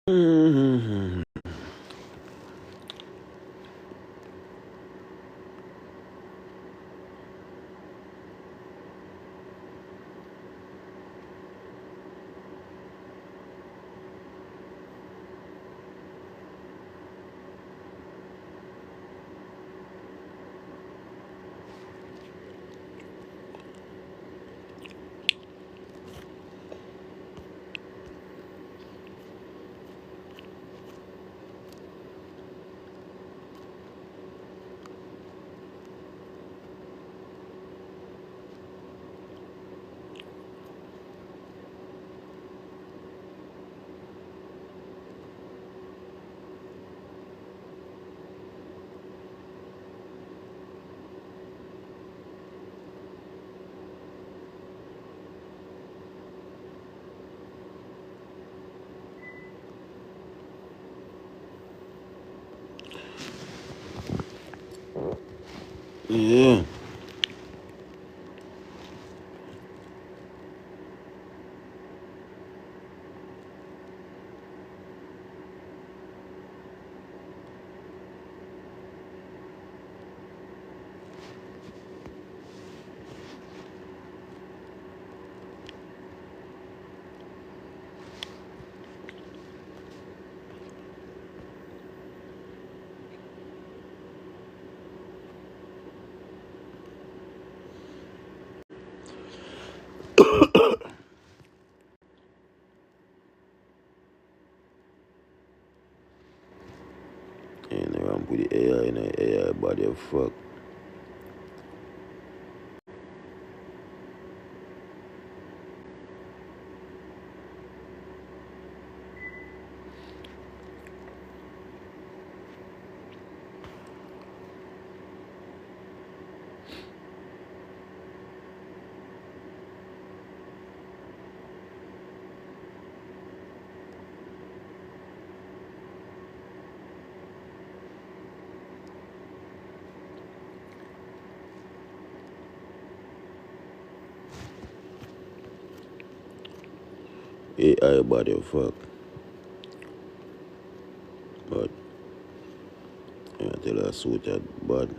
Mm-hmm. Yeah. And they run put the AI in the AI body of fuck. AI body of fuck. But I tell her suit that bad.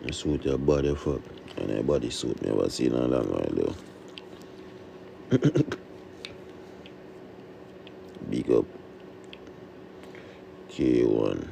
I suit your body fuck. And her body suit me ever seen a long while though. Big up K1.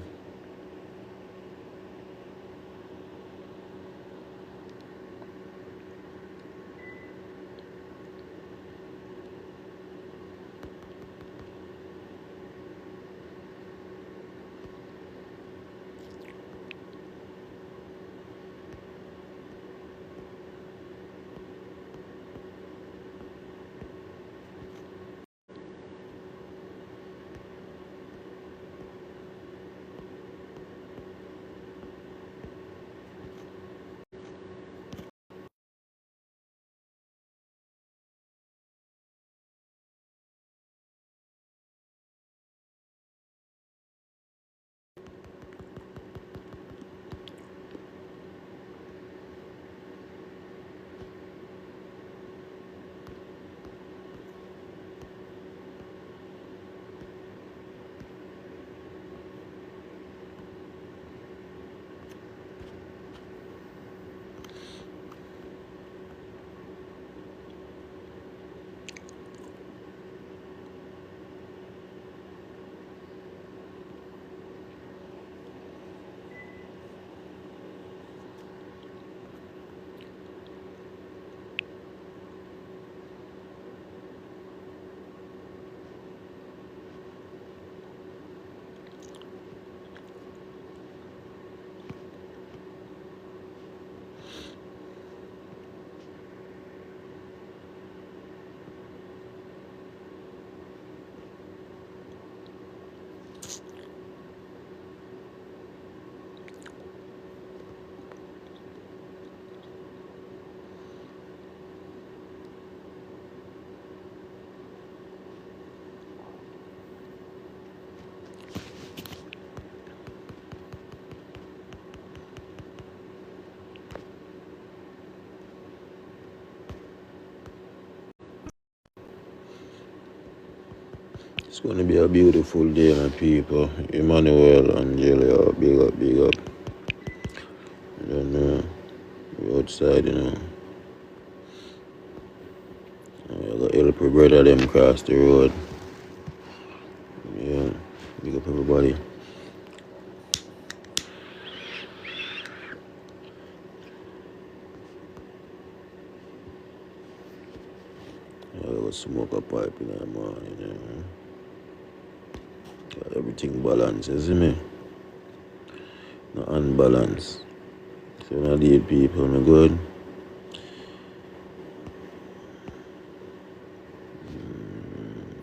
going to be a beautiful day, my people. Emmanuel, Angelia, big up, big up. I don't know. We're outside, you know. I got help your brother them cross the road. Yeah, big up everybody. I got smoke a pipe in the morning, you know. Got everything balanced, you see me? No unbalanced. So when I date people, I'm good.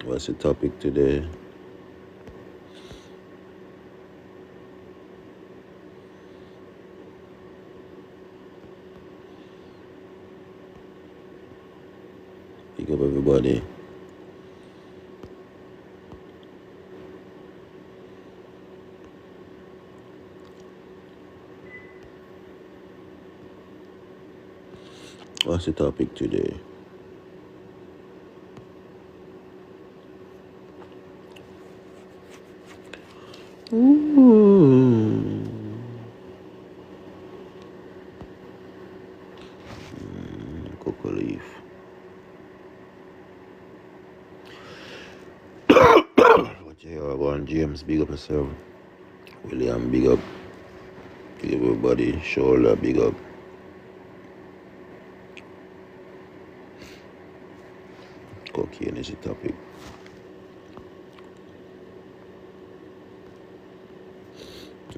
What's the topic today? Pick up everybody. What's the topic today? Cocoa leaf. What you hear about James? Big up yourself. William, big up. Give everybody shoulder, big up. Cocaine is the topic.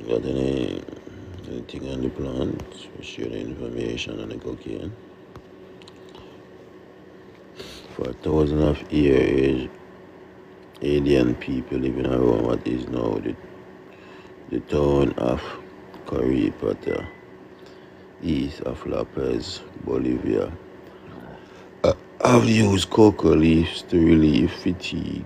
Got anything on the plant? We share the information on the cocaine. For thousands of years, alien people living around what is now the town of Caripata, east of La Paz, Bolivia, have used cocoa leaves to relieve fatigue.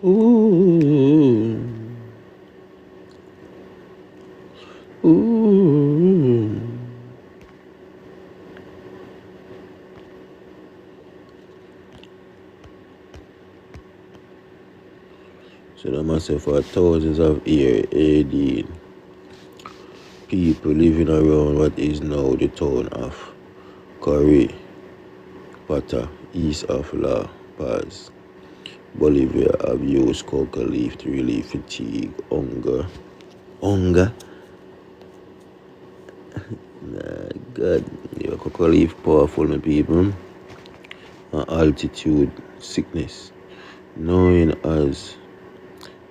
Ooh. Ooh. So that must say for thousands of years AD, people living around what is now the town of Caripata, east of La Paz, Bolivia, have used coca leaf to relieve fatigue, hunger. Nah, God, your coca leaf powerful, my people. And altitude sickness, known as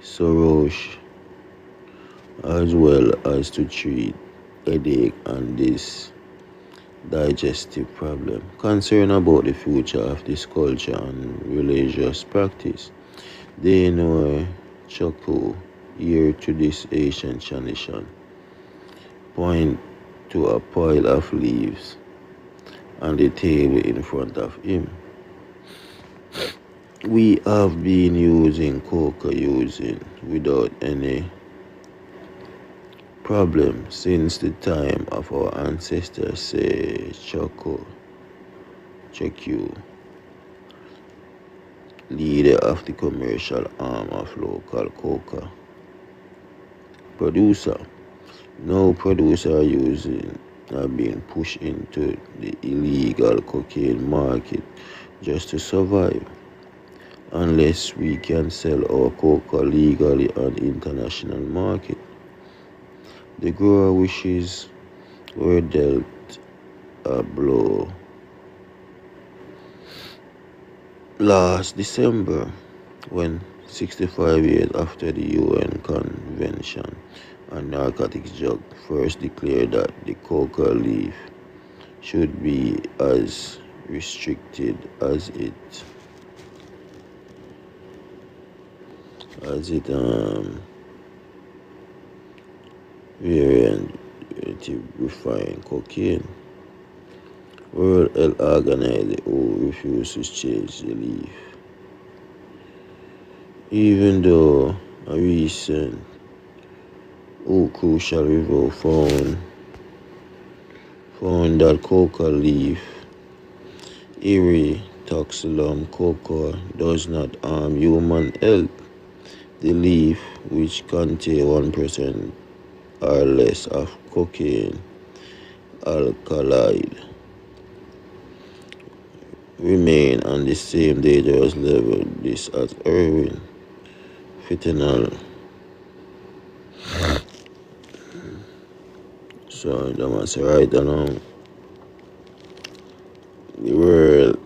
Soroush, as well as to treat headache and this digestive problem. Concern about the future of this culture and religious practice, they know Choco, here to this ancient tradition, point to a pile of leaves on the table in front of him. We have been using coca without any problem since the time of our ancestors, say Choco, leader of the commercial arm of local coca producer. Now producers have been pushed into the illegal cocaine market just to survive. Unless we can sell our coca legally on the international market. The grower wishes were dealt a blow last December when 65 years after the UN Convention on Narcotics Drug first declared that the coca leaf should be as restricted as it variant to refine cocaine. World Health Organization who refuses to change the leaf. Even though a recent crucial review found found that coca leaf, Eritoxylum coca, does not harm human health. The leaf, which contains 1% or less of cocaine alkaloid, remain on the same dangerous level this as heroin, fentanyl. So that must right now. The World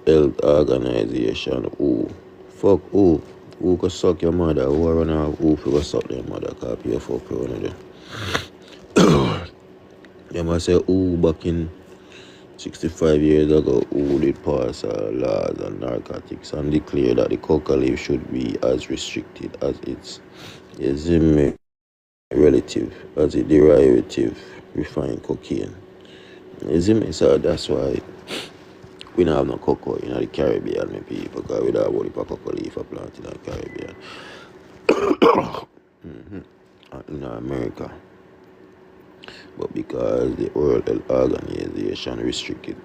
Health Organization, who could suck your mother, who run out, who could suck their mother, copy your fuck one of them. They must say who back in 65 years ago who did pass laws on narcotics and declare that the coca leaf should be as restricted as its enzyme relative, as a derivative refined cocaine. So that's why we don't have no cocoa in the Caribbean, my people, because we don't have only cocoa leaf plant in the Caribbean. In America. But because the World Health Organization restricted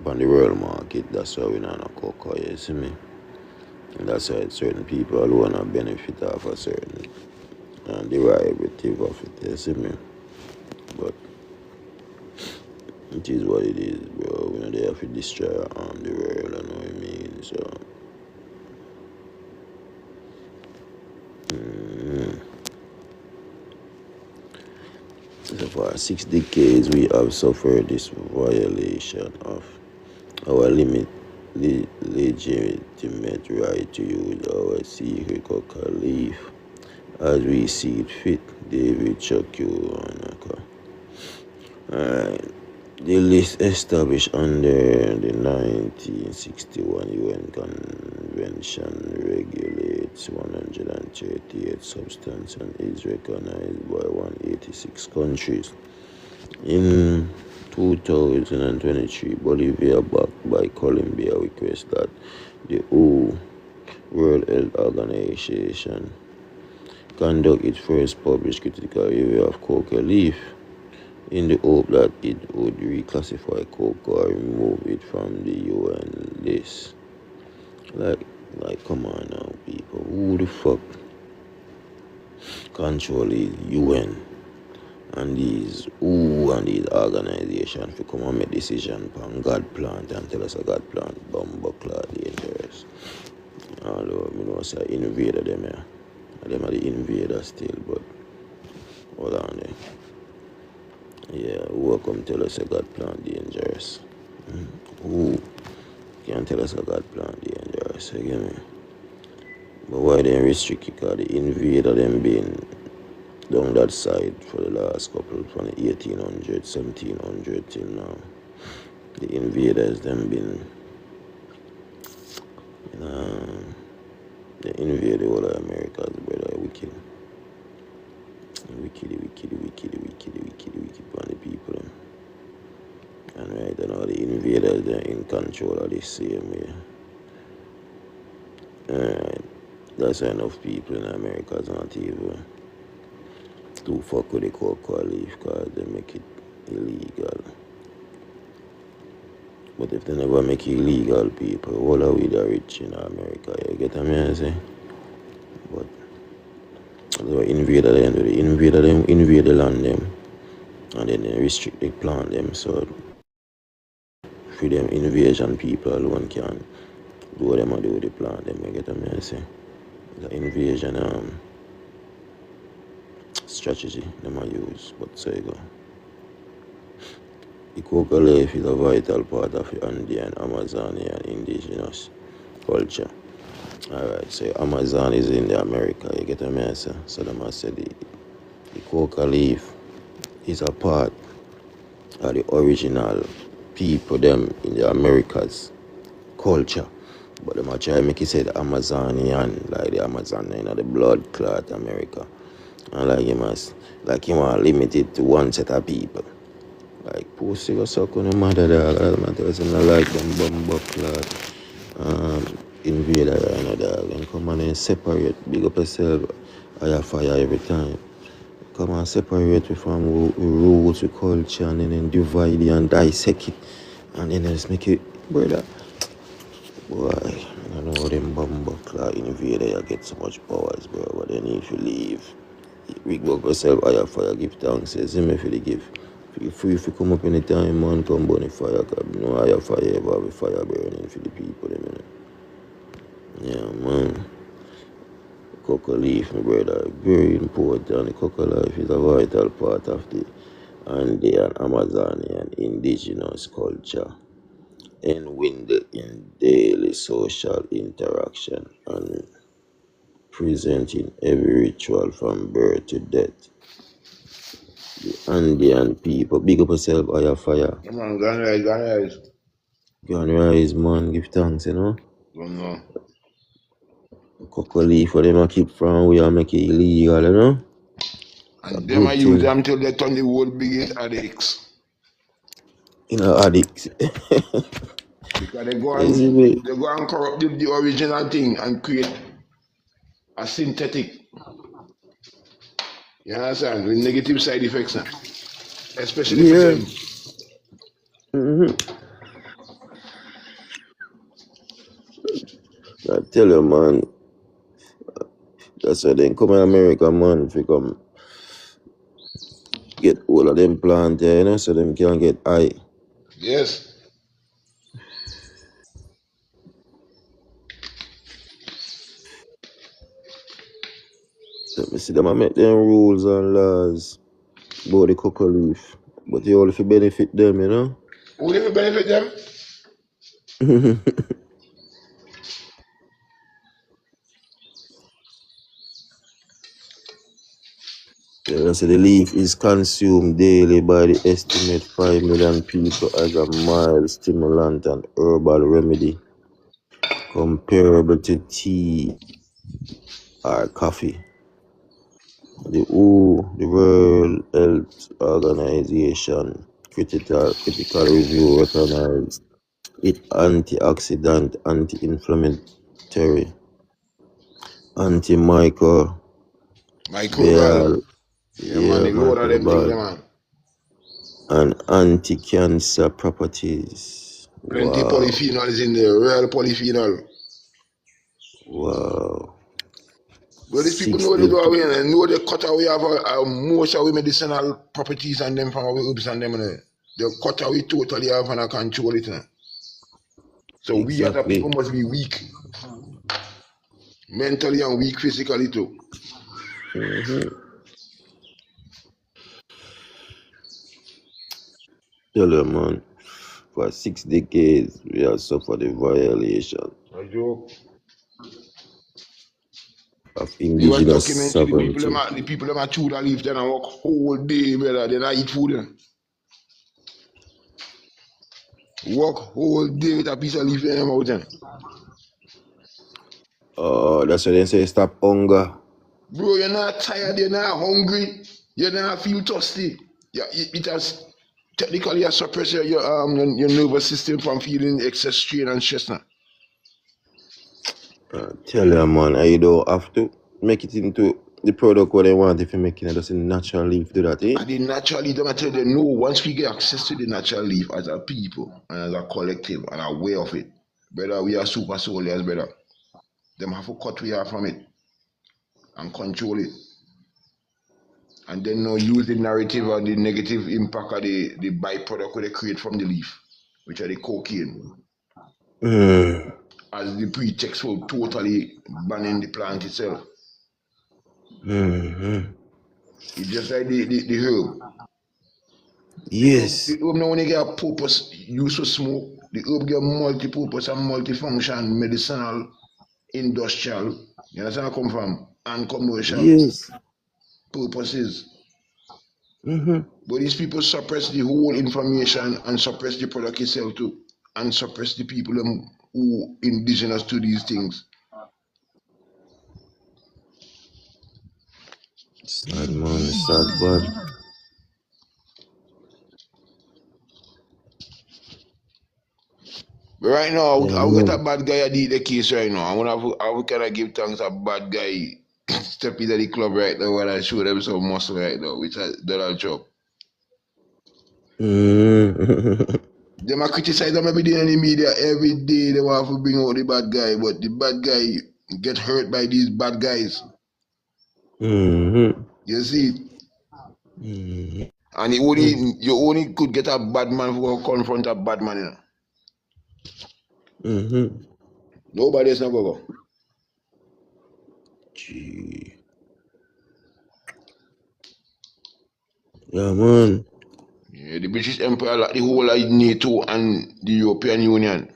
on the world market, that's why we don't have no cocoa, you see me? And that's why certain people want to benefit off a certain derivative of it, you see me? But it is what it is, bro. We know they have to destroy the world, you know what I mean? So for 6 decades, we have suffered this violation of our legitimate right to use our secret coca leaf as we see it fit. David Chuck. Alright. The list established under the 1961 UN Convention regulates 138 substances and is recognized by 186 countries. In 2023, Bolivia, backed by Colombia, requested that the World Health Organization conduct its first published critical review of coca leaf, in the hope that it would reclassify coca or remove it from the UN list. Like, come on now, people. Who the fuck control the UN and these organizations to come and make decision on God plant and tell us a God plant bomb clot dangerous. Although I know say invader them here. Them are the invaders still, but hold on there. Yeah, who come tell us a God plant dangerous? Who can tell us a God plant dangerous? You get me? But why they restrict it? Because the invader them been down that side for the last couple, from the 1800s, 1700s till now. The invaders them been they invade the whole of America, brother. Wicked on the people. And right now the invaders they're in control of the same way. Alright. That's why enough people in America is not even to fuck with the coca leaf because they make it illegal. But if they never make it illegal, people, all are we the rich in America, you get what I say? But the invader them invade the land them and then they restrict the plant them, so for them invasion people alone can do what them do with the plant them, you get what I say? The invasion strategy them use, but so you go. The coca leaf is a vital part of the Andean, Amazonian indigenous culture. Alright, so Amazon is in the America, you get what I say? So them say the coca leaf is a part of the original people them in the Americas culture. But them try to make it say the Amazonian, like the Amazon, the blood clot America. And like you want to limit it to one set of people. Like pussy go suck on the mother dog, all my tell them not like them bumbo clot invader dog and come on and separate, big up yourself, I have fire every time. come and separate it from roots, with culture, and then divide it and dissect it, and then just make it, brother. Boy, I know them Bumbuckler invader, you get so much powers, bro, but then if you leave, Rick Buck yourself, higher fire, give thanks, see me for the gift. Feel free if you come up anytime, man, come burn the fire, because you know higher fire ever have a fire burning for the people, them, you know. Yeah, man. Cocoa leaf, my brother, very important. The cocoa leaf is a vital part of the Andean, Amazonian, indigenous culture and in daily social interaction and present in every ritual from birth to death. The Andean people, big up yourself, higher fire. Come on, gun rise. Go and rise, man, give thanks, you know. Don't know. Cocoa leaf, for them to keep from, we are make it illegal, you know. And them I use them till they turn the world biggest addicts. You know, addicts. Because they go and corrupt the original thing and create a synthetic. You understand? With negative side effects now. Especially for them. I tell you, man. That's why they come in America, man, if you come get all of them plant there, you know, so them can get high. Yes. Let me see them, I make them rules and laws about the cocoa leaf. But you all if you benefit them, you know? Who if you benefit them? Yeah, so the leaf is consumed daily by the estimate 5 million people as a mild stimulant and herbal remedy comparable to tea or coffee. The World Health Organization critical review recognized it antioxidant, anti-inflammatory, antimicrobial, microbial, and anti-cancer properties. Plenty polyphenols in there, real polyphenol. Wow. Well, these people know they go away and know they cut away most of the medicinal properties and them from our herbs and them. They cut away totally have and control it. So we other people must be weak. Mentally and weak physically too. Tell you, man, for 6 decades we have suffered the violation of indigenous sovereignty. The people that chew the leaf then and walk whole day, brother. They not eat food. Walk whole day with a piece of leaf in them out then. Oh, that's why they say stop hunger. Bro, you're not tired, you're not hungry, you don't feel thirsty. Yeah, it has technically suppressed your nervous system from feeling excess strain and stress now. Tell you, man, you don't have to make it into the product what they want if you're making it. Just a natural leaf do that, eh? And the natural leaf, I tell you, no, once we get access to the natural leaf as a people and as a collective and aware of it, brother, we are super soldiers, brother. Them have to cut we are from it and control it. And then no use the narrative or the negative impact of the byproduct they create from the leaf, which are the cocaine. As the pretext for totally banning the plant itself. It's just like the herb. Yes. The herb now when you get a purpose used to smoke, the herb get multi-purpose and multifunction, medicinal, industrial, you understand where I come from? And commercial purposes. But these people suppress the whole information and suppress the product itself too. And suppress the people who indigenous to these things. Sad man, sad bad. But right now, I got a bad guy at the case right now. I want to give thanks a bad guy step into the club right now and I show them some muscle right now, which is Donald Trump. They might criticize them every day in the media. Every day they want to bring out the bad guy, but the bad guy get hurt by these bad guys. You see? And you only could get a bad man who will confront a bad man. Nobody else never go. Gee. Yeah, man. Yeah, the British Empire, like the whole of NATO and the European Union.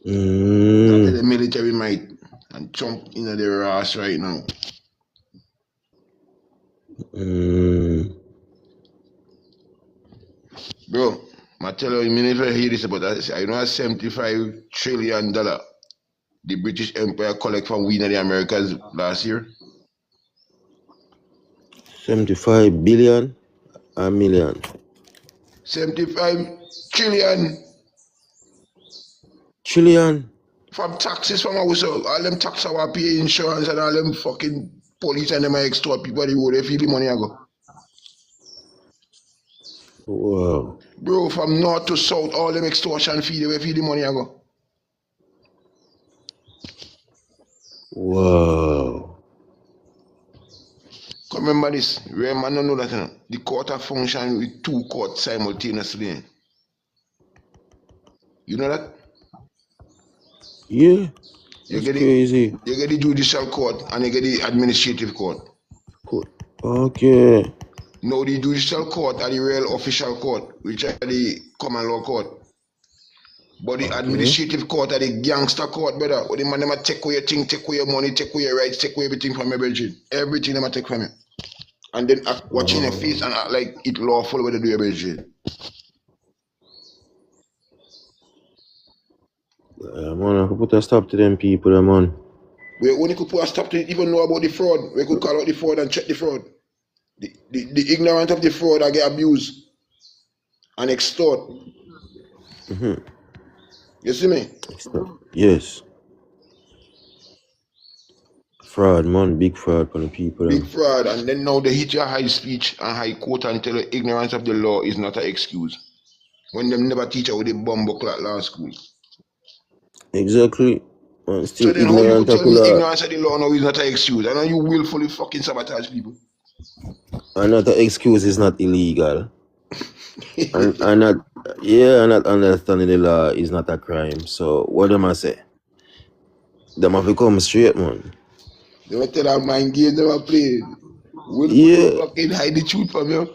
The military might and Trump in the ass right now. Bro, I tell you, I never hear this about that. I know $75 trillion the British Empire collect from we in the Americas last year. 75 billion a million. 75 trillion. Trillion. From taxes from us, all them tax our pay insurance and all them fucking police and them extort people the road, they feel the money I go. Wow. Bro, from north to south, all them extortion fee, they feel the money I go. Wow. Remember this, remember no know that the court are function with two courts simultaneously. You know that? Yeah. That's crazy. You get the judicial court and you get the administrative court. Okay. Now the judicial court are the real official court, which are the common law court. But the administrative court are the gangster court, brother. Where the man them take away your thing, take away your money, take away your rights, take away everything from everything. Everything them take from you. And then watching your face and act like it lawful when they do everything. Man, I could put a stop to them people, man. We only could put a stop to it, even know about the fraud. We could call out the fraud and check the fraud. The ignorant of the fraud I get abused and extort. You see me? Yes. Fraud, man, big fraud for the people. Big fraud, and then now they hit your high speech and high court and tell you ignorance of the law is not an excuse. When them never teach you with the bumbo clock law school. Exactly. Man, still so then how you tell me ignorance of the law now is not an excuse? I know you willfully fucking sabotage people. Another excuse is not illegal. and not understanding the law is not a crime. So what am I say? Them have to come straight, man. They will tell our mind games they will play. Fucking hide the truth from you.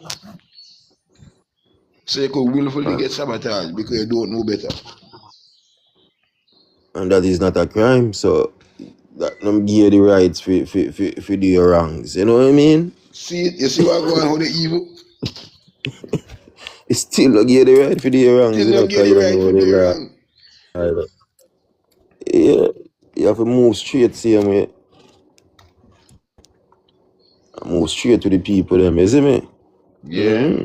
So you could willfully get sabotaged because you don't know better. And that is not a crime, so that don't give you the rights for do your wrongs. You know what I mean? See it? You see what going on with the evil? It still don't give you the right for do your wrongs. Still don't give you the right for do your wrongs. Yeah, you have to move straight same way. Move straight to the people, them, you see me? Yeah.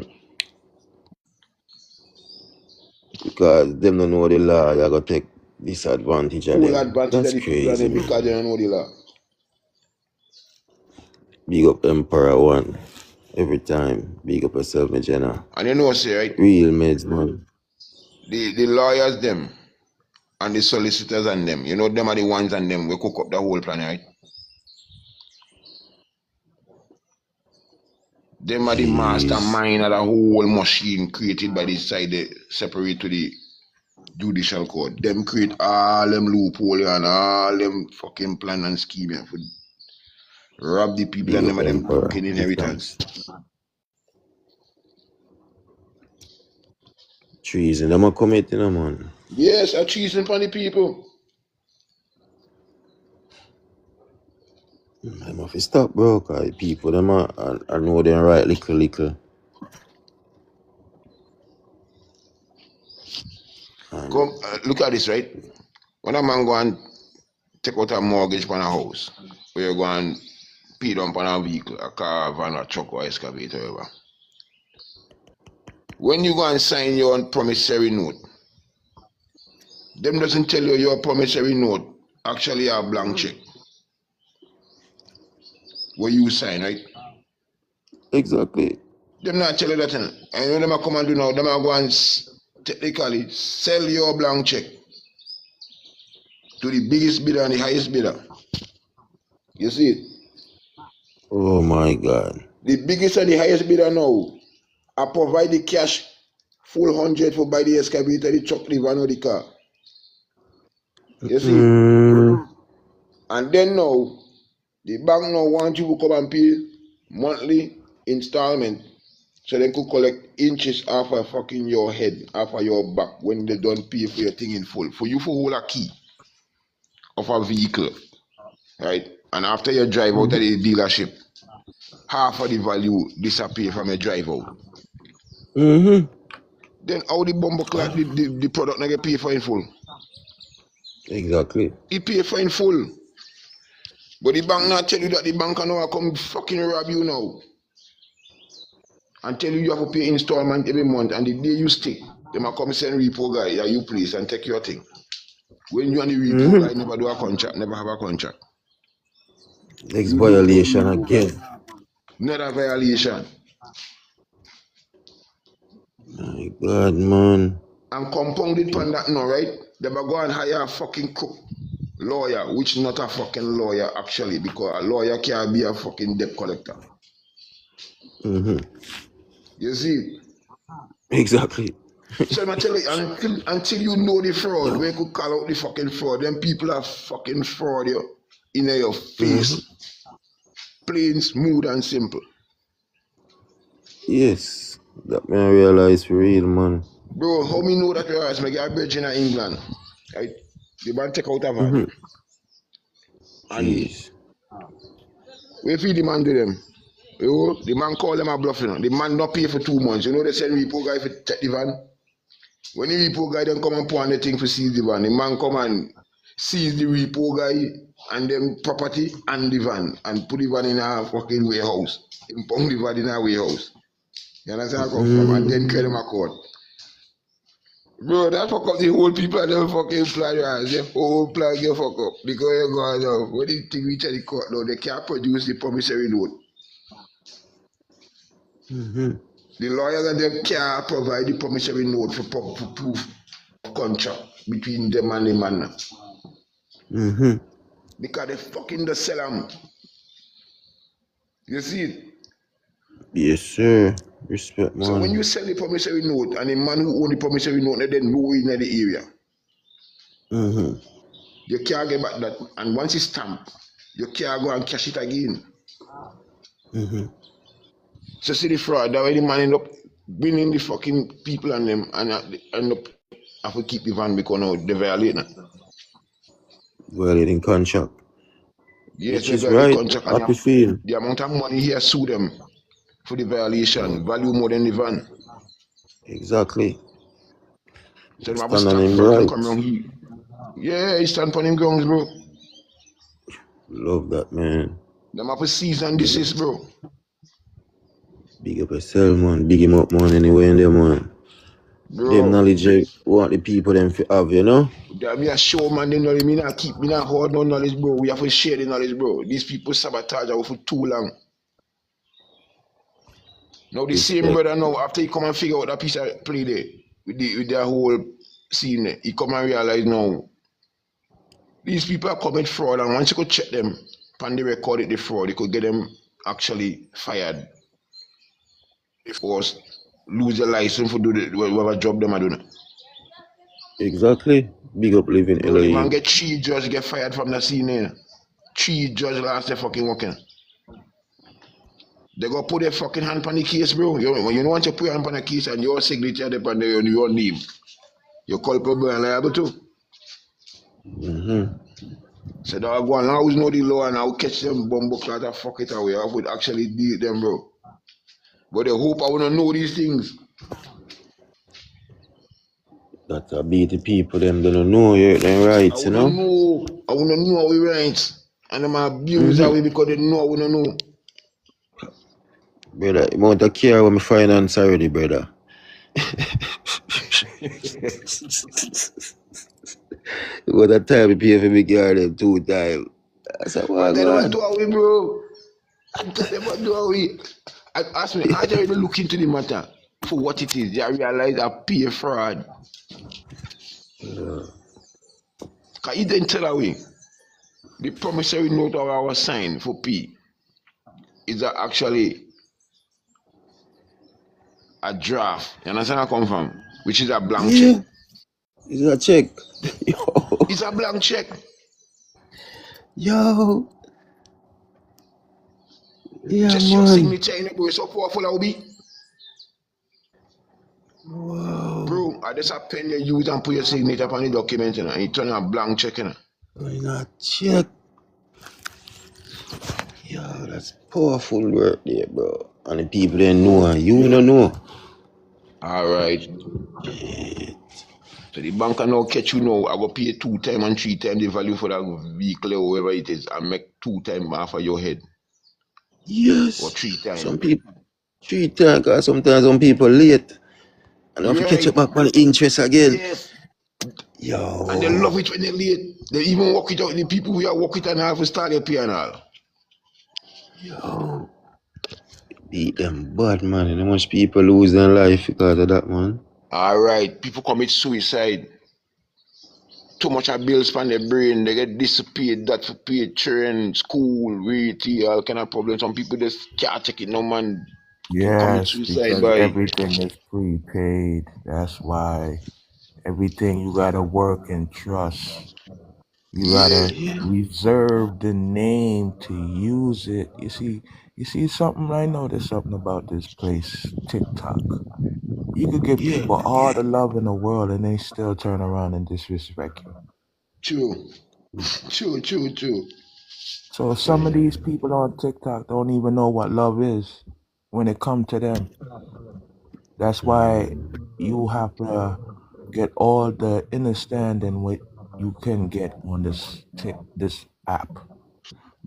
Because them don't know the law, they're going to take disadvantage of them. Advantage That's of the crazy. Because they don't know the law. Big up Emperor One. Every time. Big up yourself, my Jenna. And you know what I say, right? Real meds, man. The lawyers, them, and the solicitors and them, you know, them are the ones and them, we cook up the whole plan, right? Them are the mastermind of the whole machine created by this side, they separate to the judicial court. Them create all them loopholes and all them fucking plan and scheme for rob the people and them of them fucking inheritance. Treason, them are committing, man. Yes, a treason for the people. Them have to stop, bro, because people, them are know them right little. Come, look at this, right? When a man go and take out a mortgage on a house, where you go and pay down on a vehicle, a car, a van, a truck, or excavator, whatever. When you go and sign your promissory note, them doesn't tell you your promissory note actually a blank check. where you sign, right? Exactly. Them not tell you that. And when them come and do now, them are go and technically sell your blank check to the biggest bidder and the highest bidder. You see it? Oh my God. The biggest and the highest bidder now, I provide the cash, full 100 for buy the excavator, the truck, the van or the car. You see? And then now, the bank now want you to come and pay monthly installment so they could collect inches off of fucking your head, off of your back when they don't pay for your thing in full. For you to hold a key of a vehicle, right? And after you drive out of the dealership, half of the value disappear from your drive out. Then how the bumper clock, the product not get paid for in full? Exactly. It pay for in full. But the bank not tell you that the bank can now come fucking rob you now. And tell you have to pay installment every month, and the day you stay, they might come send repo guy at you place and take your thing. When you and the repo guy never do a contract, never have a contract. Next violation again. Another violation. My God, man. And compounded on that now, right? They might go and hire a fucking crook lawyer, which is not a fucking lawyer actually, because a lawyer can't be a fucking debt collector. You see? Exactly. So I tell you, until you know the fraud, when you could call out the fucking fraud, then people are fucking fraud you in your face. Plain, smooth, and simple. Yes, that man realize for real, man. Bro, how me know that you realize? I get a virgin in England, right? The man take out a van. And we feed the man to them. You know, the man call them a bluff, you know. The man not pay for 2 months. You know, they send repo guy for take the van. When the repo guy then come and pour on the thing for seize the van, the man come and seize the repo guy and them property and the van and put the van in a fucking warehouse. Impound the van in a warehouse. You understand where I come from? And then carry them a court. Bro, that fuck up the whole people and them fucking plan your ass. The whole plan get fuck up. Because you go now, when the thing reach the court now, they can't produce the promissory note. The lawyers and them can't provide the promissory note for proof of contract between them and the man. Because they fucking the sell them. You see it? Yes, sir. Respect, man. So when you sell the promissory note and the man who own the promissory note, they then know in the area. You can't get back that. And once it's stamped, you can't go and cash it again. So see the fraud, that way the man end up bringing the fucking people and them and end up have to keep the van because now they violate it. Violating contract. Yes, which is right. Happy feel. The amount of money here sue them for the violation, value more than the van. Exactly. So stand on him right. Yeah, he stand on him grounds, bro. Love that, man. Them have to seize and desist, bro. Big up yourself, man. Big him up, man, anyway in there, man. Bro, them knowledge what the people them have, you know? That me a show, man, they know me not keep me not hold no knowledge, bro. We have to share the knowledge, bro. These people sabotage us for too long. Now the same brother now, after he come and figure out that piece of play there, with their whole scene there, he come and realize now, these people are committing fraud, and once you could check them, and they recorded the fraud, they could get them actually fired. Or lose their license for do whatever job them are doing. Exactly. Big up living LA. The man get 3 judges get fired from the scene here. 3 judges last day fucking working. They go put their fucking hand on the case, bro. You don't want to put your hand on the case and your signature depend on your name. You're culpable and liable too. So they go and always know the law and I'll catch them bumbo clat and fuck it away. I would actually deal them, bro. But they hope I wanna know these things. That's a beat the people, them don't know your rights, you know? I wanna know our rights. And them abuse that way because they know I wanna know. Brother, the amount of care when me finance already, brother. What that time we pay for me car them 2 times. I said, well, they don't do it, bro. I tell them what do we. I ask me, I already look into the matter for what it is. I realize I pay fraud. Cause he didn't tell away. The promissory note of our sign for P is actually a draft. You understand where I come from? Which is a blank check. It's a check. Yo. It's a blank check. Yo. Yeah, just man. Your signature in it, bro. It's so powerful, I'll be. Wow. Bro, I just a pen you use and put your signature on the document, and you turn a blank check, in. In a check. Yo, that's powerful work there, bro. And the people didn't know, and you don't know. Alright. So the bank can now catch you now. I go pay 2 times and 3 times the value for that vehicle or whatever it is, and make 2 times off of your head. Yes. Or 3 times. Some people 3 times, because sometimes some people late. And have to catch up back on the interest again. Yes. Yo. And they love it when they're late. They even work it out. The people who are work it and have to start their pay and all. Yo. Beat them bad, man. And how much people lose their life because of that, man. Alright. People commit suicide. Too much of bills from their brain. They get disappeared. That for pay train, school, retail, all kind of problems. Some people just can't take it no, man. Yes, because everything is prepaid. That's why everything you gotta work and trust. You gotta reserve the name to use it. You see something. I know there's something about this place, TikTok. You could give people all the love in the world, and they still turn around and disrespect you. True. So some of these people on TikTok don't even know what love is when it comes to them. That's why you have to get all the understanding what you can get on this app.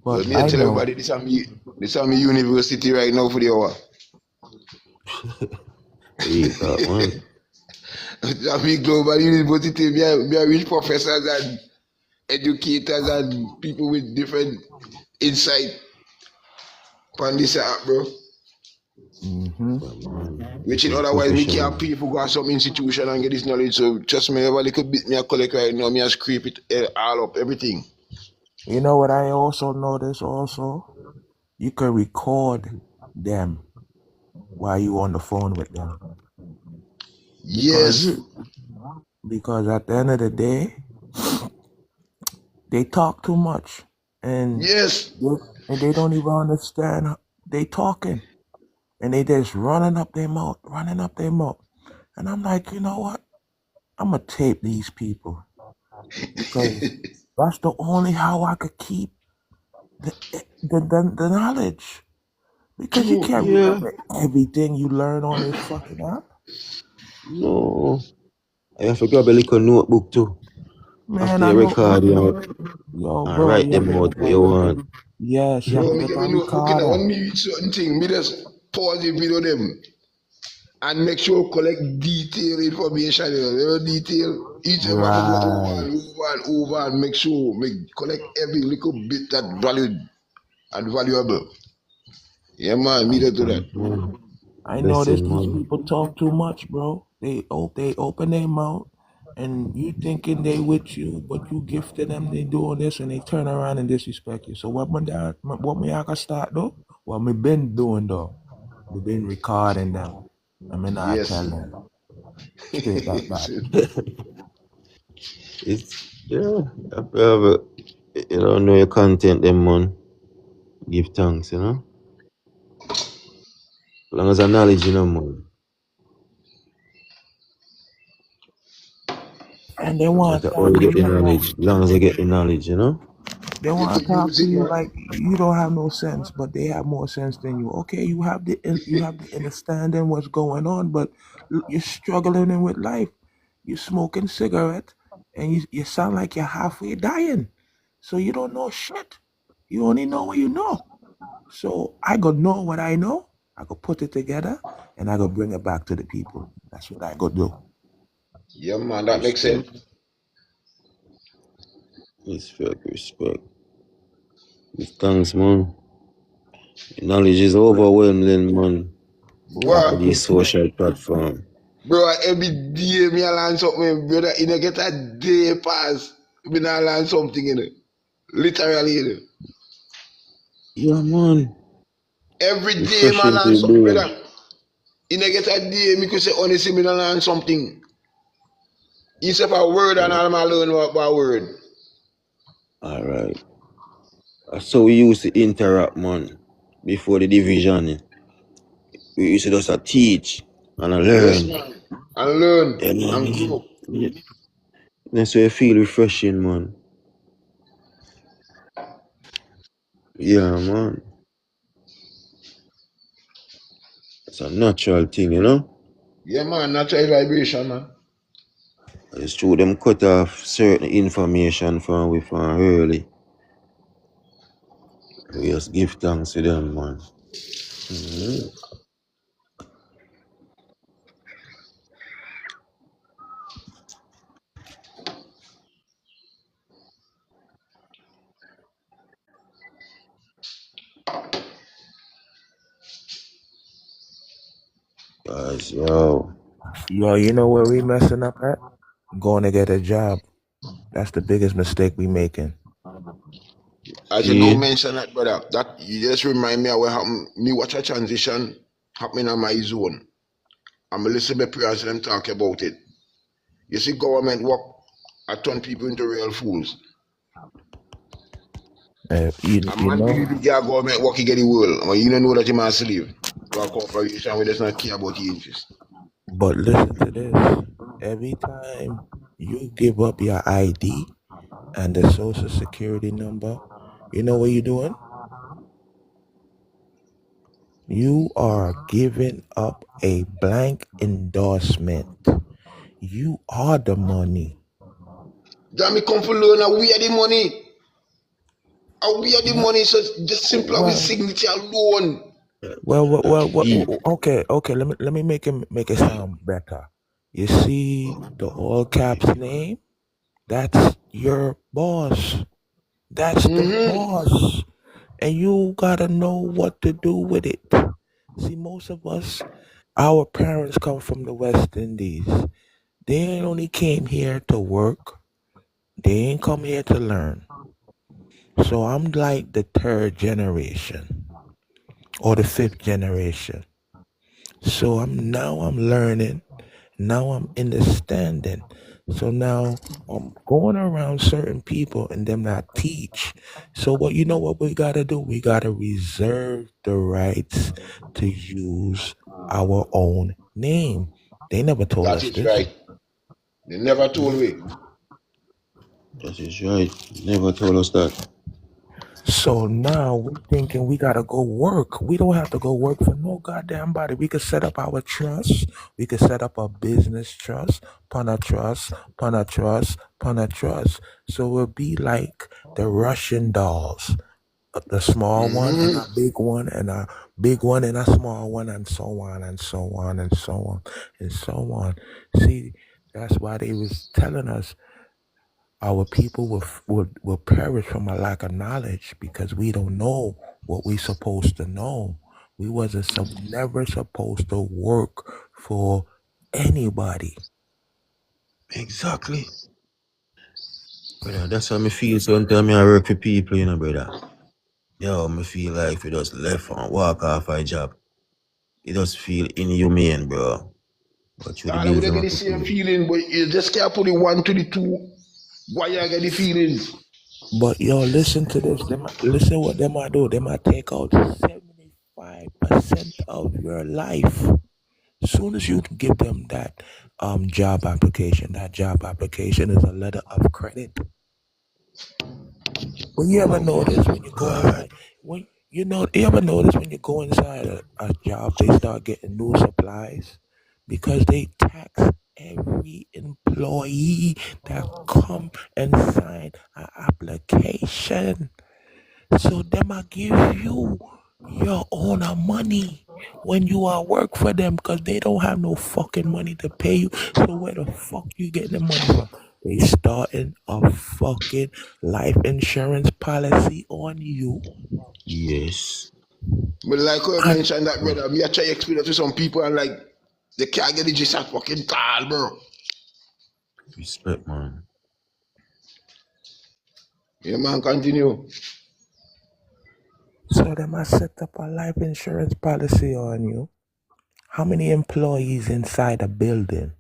But I tell everybody this is my university right now for the hour. Read that one. This is global university. We are rich professors and educators and people with different insight on this app, bro. Which in otherwise we can't pay for go to some institution and get this knowledge. So trust me, every little bit me I collect right now, me I scrape it all up, everything. You know what I also noticed also? You can record them while you on the phone with them. Because at the end of the day, they talk too much. And and they don't even understand they talking. And they just running up their mouth. And I'm like, you know what? I'm going to tape these people. Because that's the only how I could keep the knowledge. Because you can't remember everything you learn on this fucking app. No. I have to grab a little notebook too. Man, after you record, bro, write them out what you want. Yes, you have to get a recorder. When me read certain thing, me just pause the video them and make sure collect detailed information, detail each and over and make sure collect every little bit that valuable. Yeah, man, me to do that. I noticed these people talk too much, bro. They open their mouth and you thinking they with you, but you gifted them, they doing this and they turn around and disrespect you. So what me I can start though? What me been doing though? We been recording them. I mean I tell them. Straight like that. It's you don't know your content them, man. Give thanks, you know. As long as I knowledge, you know, man. And they want to get the knowledge. As long as they get the knowledge, you know. They want to talk to you like you don't have no sense, but they have more sense than you. Okay, you have the understanding what's going on, but you're struggling with life. You're smoking cigarette, and you sound like you're halfway dying. So you don't know shit. You only know what you know. So I go know what I know. I go put it together, and I go bring it back to the people. That's what I go do. Yeah, man, that makes sense. Respect. Thanks, man. Knowledge is overwhelming, man. Boy, These social platform. bro, every day me I learn something, brother. You know, get a day pass. Me I learn something, you know. Literally, you know. Yeah, man. Every day me I Refreshing to learn the something, brain. brother. You know, get a day, me could say, honestly, me I learn something. Instead of a word and all I learn about a word. All right. So we used to interact, man, before the division. We used to just teach and Yes, learn. man. And learn Yeah, and man. grow. Yeah. That's why I feel refreshing, man. Yeah, man. It's a natural thing, you know? Yeah, man. Natural vibration, man. It's true, them cut off certain information from early. We just give thanks to them, man. Mm-hmm. Guys, yo. Yo, you know where we messing up at? Going to get a job. That's the biggest mistake we making. As you know, See? mention that, brother. That you just remind me of what happened. Me watch a transition happening on my zone. I'm listen to prayers them talk about it. You see, government work I turn people into real fools. A You man know, believe he get government work, he get the world. But you don't know that he must leave to a corporation where does not care about the interest. but listen to this. Every time you give up your ID and the social security number, you know what you're doing? You are giving up a blank endorsement. You are the money. Then me come for learn how we are the money. How we are the Well, money, so just simple with well, signature alone. Deep. okay. Let me make it sound better. You see the all caps name? That's your boss. That's the Mm-hmm. boss. And you gotta know what to do with it. See, most of us, our parents come from the West Indies. They ain't only came here to work. They ain't come here to learn. So I'm like the third generation or the fifth generation. So I'm learning. Now I'm understanding. So now I'm going around certain people and them not teach. So what we gotta do? We gotta reserve the rights to use our own name. They never told That us is this. right. They never told Yeah. me. That is right. Never told us that. So now we thinking we gotta go work. We don't have to go work for no goddamn body. We could set up our trust. We could set up a business trust, pun a trust, pun a trust, pun a trust. So we'll be like the Russian dolls. The small one and a Mm-hmm. big one and a big one and a small one and so on and so on and so on and so on. See, that's why they was telling us our people will perish from a lack of knowledge because we don't know what we supposed to know. We wasn't never supposed to work for anybody. Exactly. Brother, that's how me feel sometimes I work for people, brother. Yo, me feel like if you just left and walk off a job, it just feel inhumane, bro. But through the I would bills get I'm the to same pay. feeling, but you just can't put the one to the two. Why you get the feelings? But yo, listen to this. Listen what they might do. They might take out 75% of your life. Soon as you give them that job application, that job application is a letter of credit. When you ever notice when you go God. inside, you ever notice when you go inside a job, they start getting new supplies because they tax every employee that come and sign an application. So them I give you your own money when you are work for them because they don't have no fucking money to pay you. So where the fuck you getting the money from? They starting a fucking life insurance policy on you. Yes. But like I And mentioned that, brother, me I try to explain it to some people and like they can't get the gist at fucking tall, bro. Respect, man. Yeah, man, continue. so they must set up a life insurance policy on you. How many employees inside a building?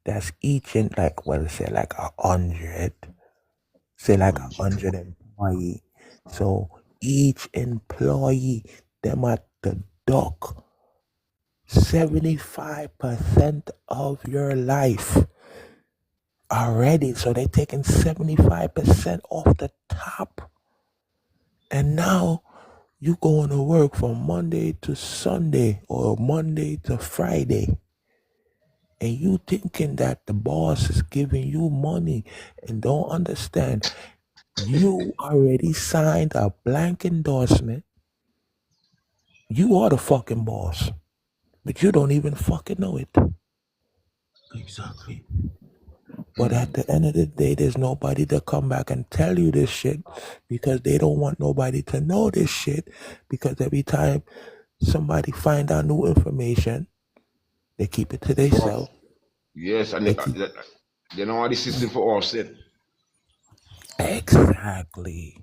That's each in like, well, say like 100. Say like 100 employee. So each employee, them at the dock 75% of your life already. So they taking 75% off the top. And now you going to work from Monday to Sunday or Monday to Friday. And you thinking that the boss is giving you money and don't understand. You already signed a blank endorsement. You are the fucking boss. But you don't even fucking know it. Exactly. But at the end of the day, there's nobody to come back and tell you this shit because they don't want nobody to know this shit. Because every time somebody find out new information, they keep it to themselves. Yes, and They keep they know how the system for offset. exactly.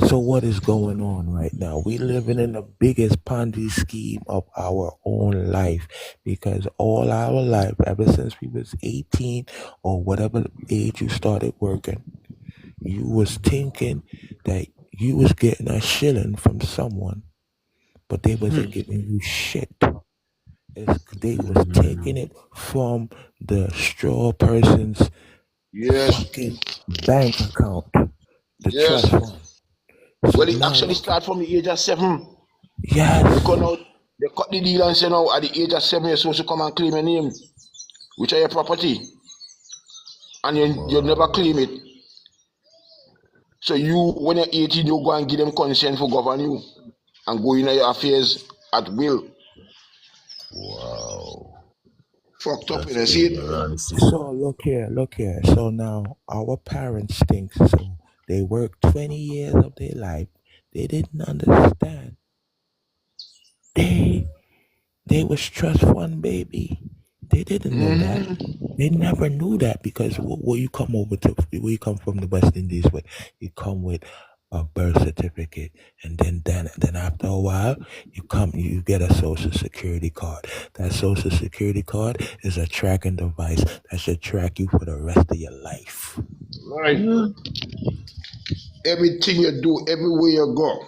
So what is going on right now? We living in the biggest Ponzi scheme of our own life because all our life, ever since we was 18 or whatever age you started working, you was thinking that you was getting a shilling from someone, but they wasn't giving you shit. They was taking it from the straw person's Yes, fucking bank account, the trust yes. fund. So Well, it now actually look, start from the age of 7. They yes, come out, they cut the deal and say now at the age of 7 you're supposed to come and claim your name, which are your property, and you never claim it. So you, when you're 18, you go and give them consent for govern you and go in your affairs at will. Wow. Fucked up, That's you see it? ignorance. so look here. So now our parents think so. They worked 20 years of their life. They didn't understand. They They was trust fund baby. They didn't know that. They never knew that because where you come over to, where you come from the West Indies with, you come with a birth certificate, and then after a while, you get a social security card. That social security card is a tracking device that should track you for the rest of your life. Right. Everything you do, everywhere you go,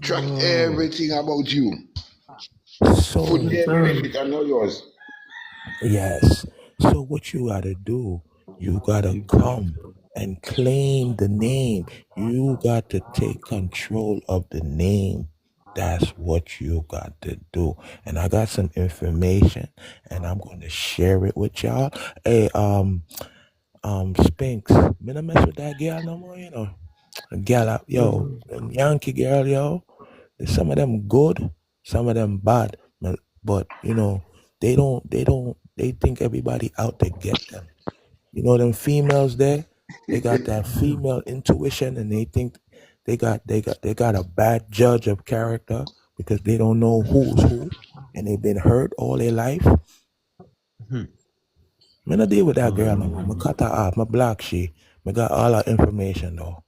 track everything about you for So their benefit and not yours. yes. So what you gotta do, you gotta come and claim the name. You got to take control of the name. That's what you got to do. And I got some information and I'm gonna share it with y'all. Hey, Spinks, me not mess with that girl no more, you know. A girl, yo, them Yankee girl, yo. Some of them good, some of them bad, but you know they think everybody out to get them. You know them females there, they got that female intuition, and they think they got a bad judge of character because they don't know who's who, and they've been hurt all their life. Me not deal with that girl no more. Me cut her off. Me block she. Me got all her information though.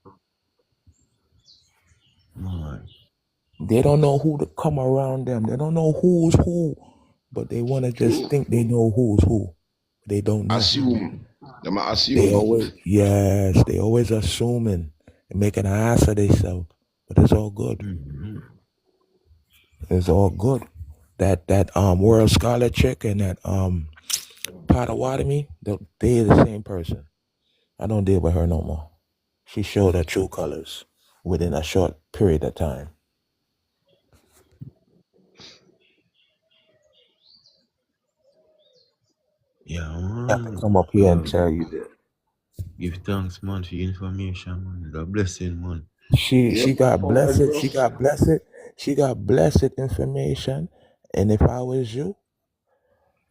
They don't know who to come around them. They don't know who's who, but they want to just True. think they know who's who. They don't know. Assume. Them They assume. always, yes, they always assuming and making an ass of themselves. But it's all good. It's all good. That world scholar chick and that Potawatomi, they the same person. I don't deal with her no more. She showed her true colors within a short period of time. Yeah, I have to man. come up here and tell you that. Give thanks, man, for your information, man. It's a blessing, man. She Yep. got All right, blessed. bro. She got blessed information. And if I was you,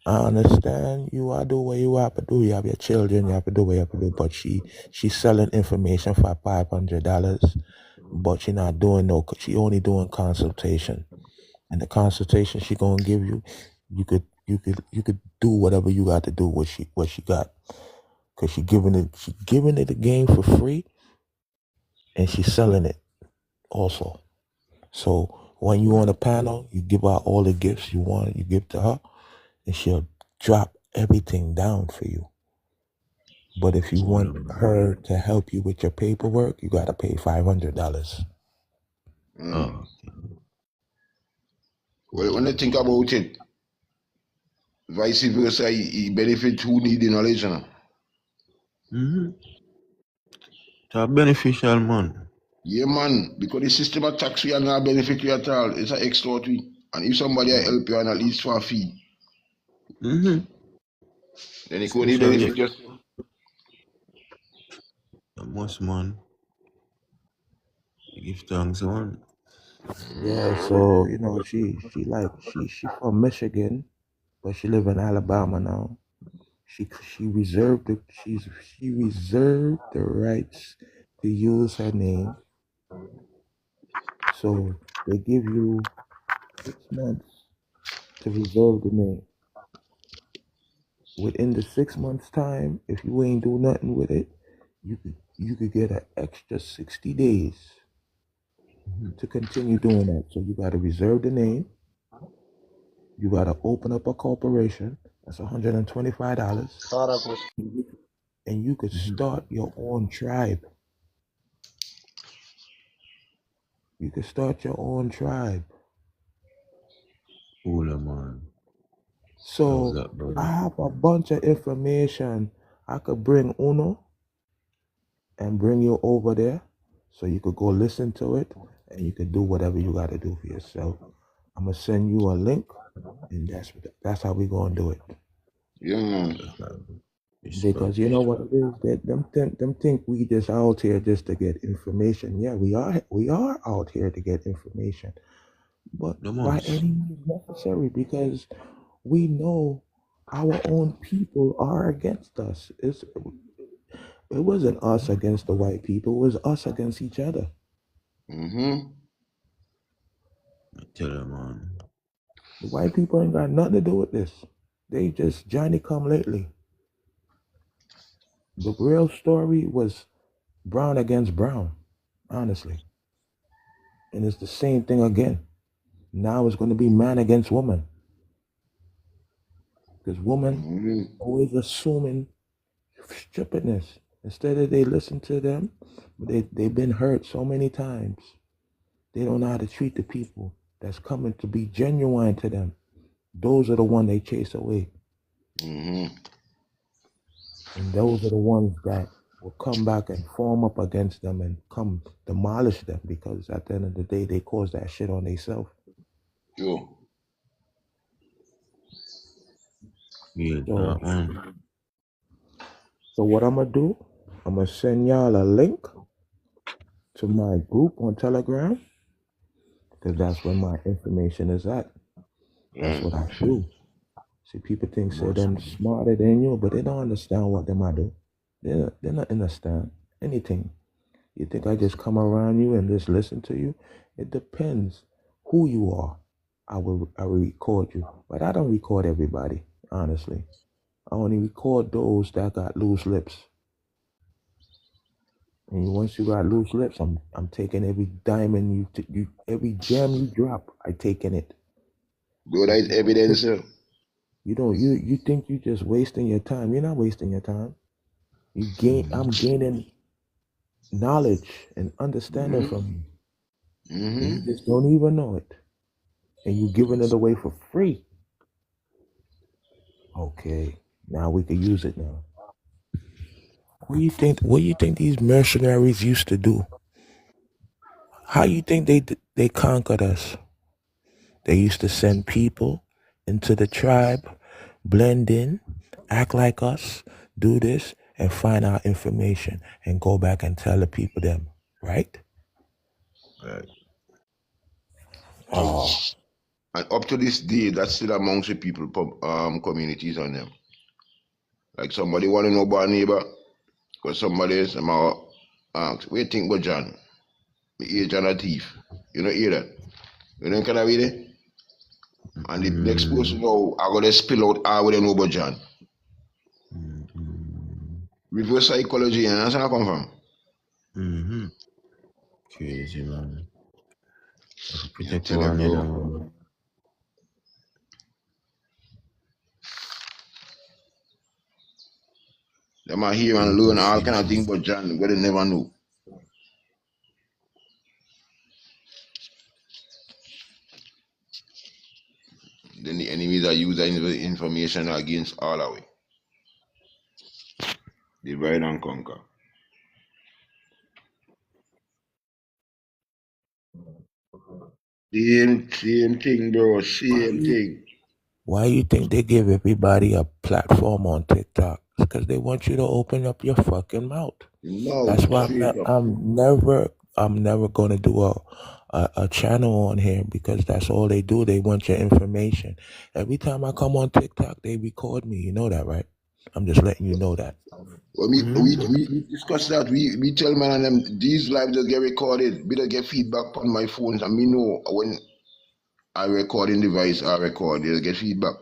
I understand you are do what you have to do. You have your children, you have to do what you have to do. But she's selling information for $500. but she not doing she only doing consultation. And the consultation she gonna give you, you could do whatever you got to do what she got, cause she giving it again for free, and she's selling it also. So when you on a panel, you give out all the gifts you want, you give to her, and she'll drop everything down for you. But if you want her to help you with your paperwork, you gotta pay $500. Well, when I think about it, vice versa, he benefit who need the knowledge, you know. It's beneficial, man. Yeah, man, because the system of tax we are not benefit you at all. It's an extort we. And if somebody help you and at least for a fee, then it could only benefit yourself. Most man. Give thanks, man. Yeah, so she from Michigan, but she live in Alabama now. She reserved the rights to use her name. So they give you 6 months to reserve the name. Within the 6 months time, if you ain't do nothing with it, you could get an extra 60 days to continue doing that. So you gotta reserve the name. You gotta open up a corporation. That's $125. And you could start your own tribe. You could start your own tribe. Cooler, man. So I have a bunch of information. I could bring Uno and bring you over there, so you could go listen to it, and you could do whatever you got to do for yourself. I'm gonna send you a link, and that's how we gonna do it. Yeah. Because you know what it is, that them think we just out here just to get information. Yeah, we are out here to get information, but by any means necessary, because we know our own people are against us. It wasn't us against the white people. It was us against each other. I tell you, man. The white people ain't got nothing to do with this. They just Johnny come lately. The real story was brown against brown, honestly. And it's the same thing again. Now it's going to be man against woman. Because woman always assuming stupidness. Instead of they listen to them, they've been hurt so many times. They don't know how to treat the people that's coming to be genuine to them. Those are the ones they chase away. And those are the ones that will come back and form up against them and come demolish them, because at the end of the day, they cause that shit on themselves. Sure. Yeah, so what I'm going to do, I'm going to send y'all a link to my group on Telegram, because that's where my information is at. That's what I do. See, people think they're smarter than you, but they don't understand what they might do. They don't understand anything. You think I just come around you and just listen to you? It depends who you are. I will record you, but I don't record everybody, honestly. I only record those that got loose lips. And once you got loose lips, I'm taking every diamond you every gem you drop, I taking it. Bro, that is evidence, sir. You think you just wasting your time. You're not wasting your time. I'm gaining knowledge and understanding from you. And you just don't even know it. And you giving it away for free. Okay, now we can use it now. What do you think these mercenaries used to do? How you think they conquered us? They used to send people into the tribe, blend in, act like us, do this, and find out information and go back and tell the people them, right? Right. Oh. And up to this day, that's still amongst the people communities on them. Like somebody want to know about a neighbor, because somebody is ask, what do you think about John? The age and a thief. You don't hear that? You don't kind of read it? And the next person now, I'm gonna spill out all with them over John. Reverse psychology, you understand where I come from? Crazy, man. Protect you, one, bro. They might hear and learn all kind of things, but John, but they never know. Then the enemies are using the information against all our way. Divide and conquer. Same thing, bro. Same thing. Why you think they give everybody a platform on TikTok? Because they want you to open up your fucking mouth. No, that's why I'm never gonna do a channel on here, because that's all they do. They want your information. Every time I come on TikTok, they record me. You know that, right? I'm just letting you know that. Well, we discussed that. We tell man and them these lives just get recorded. We don't get feedback on my phones, and me know when I recording device I record, they'll get feedback.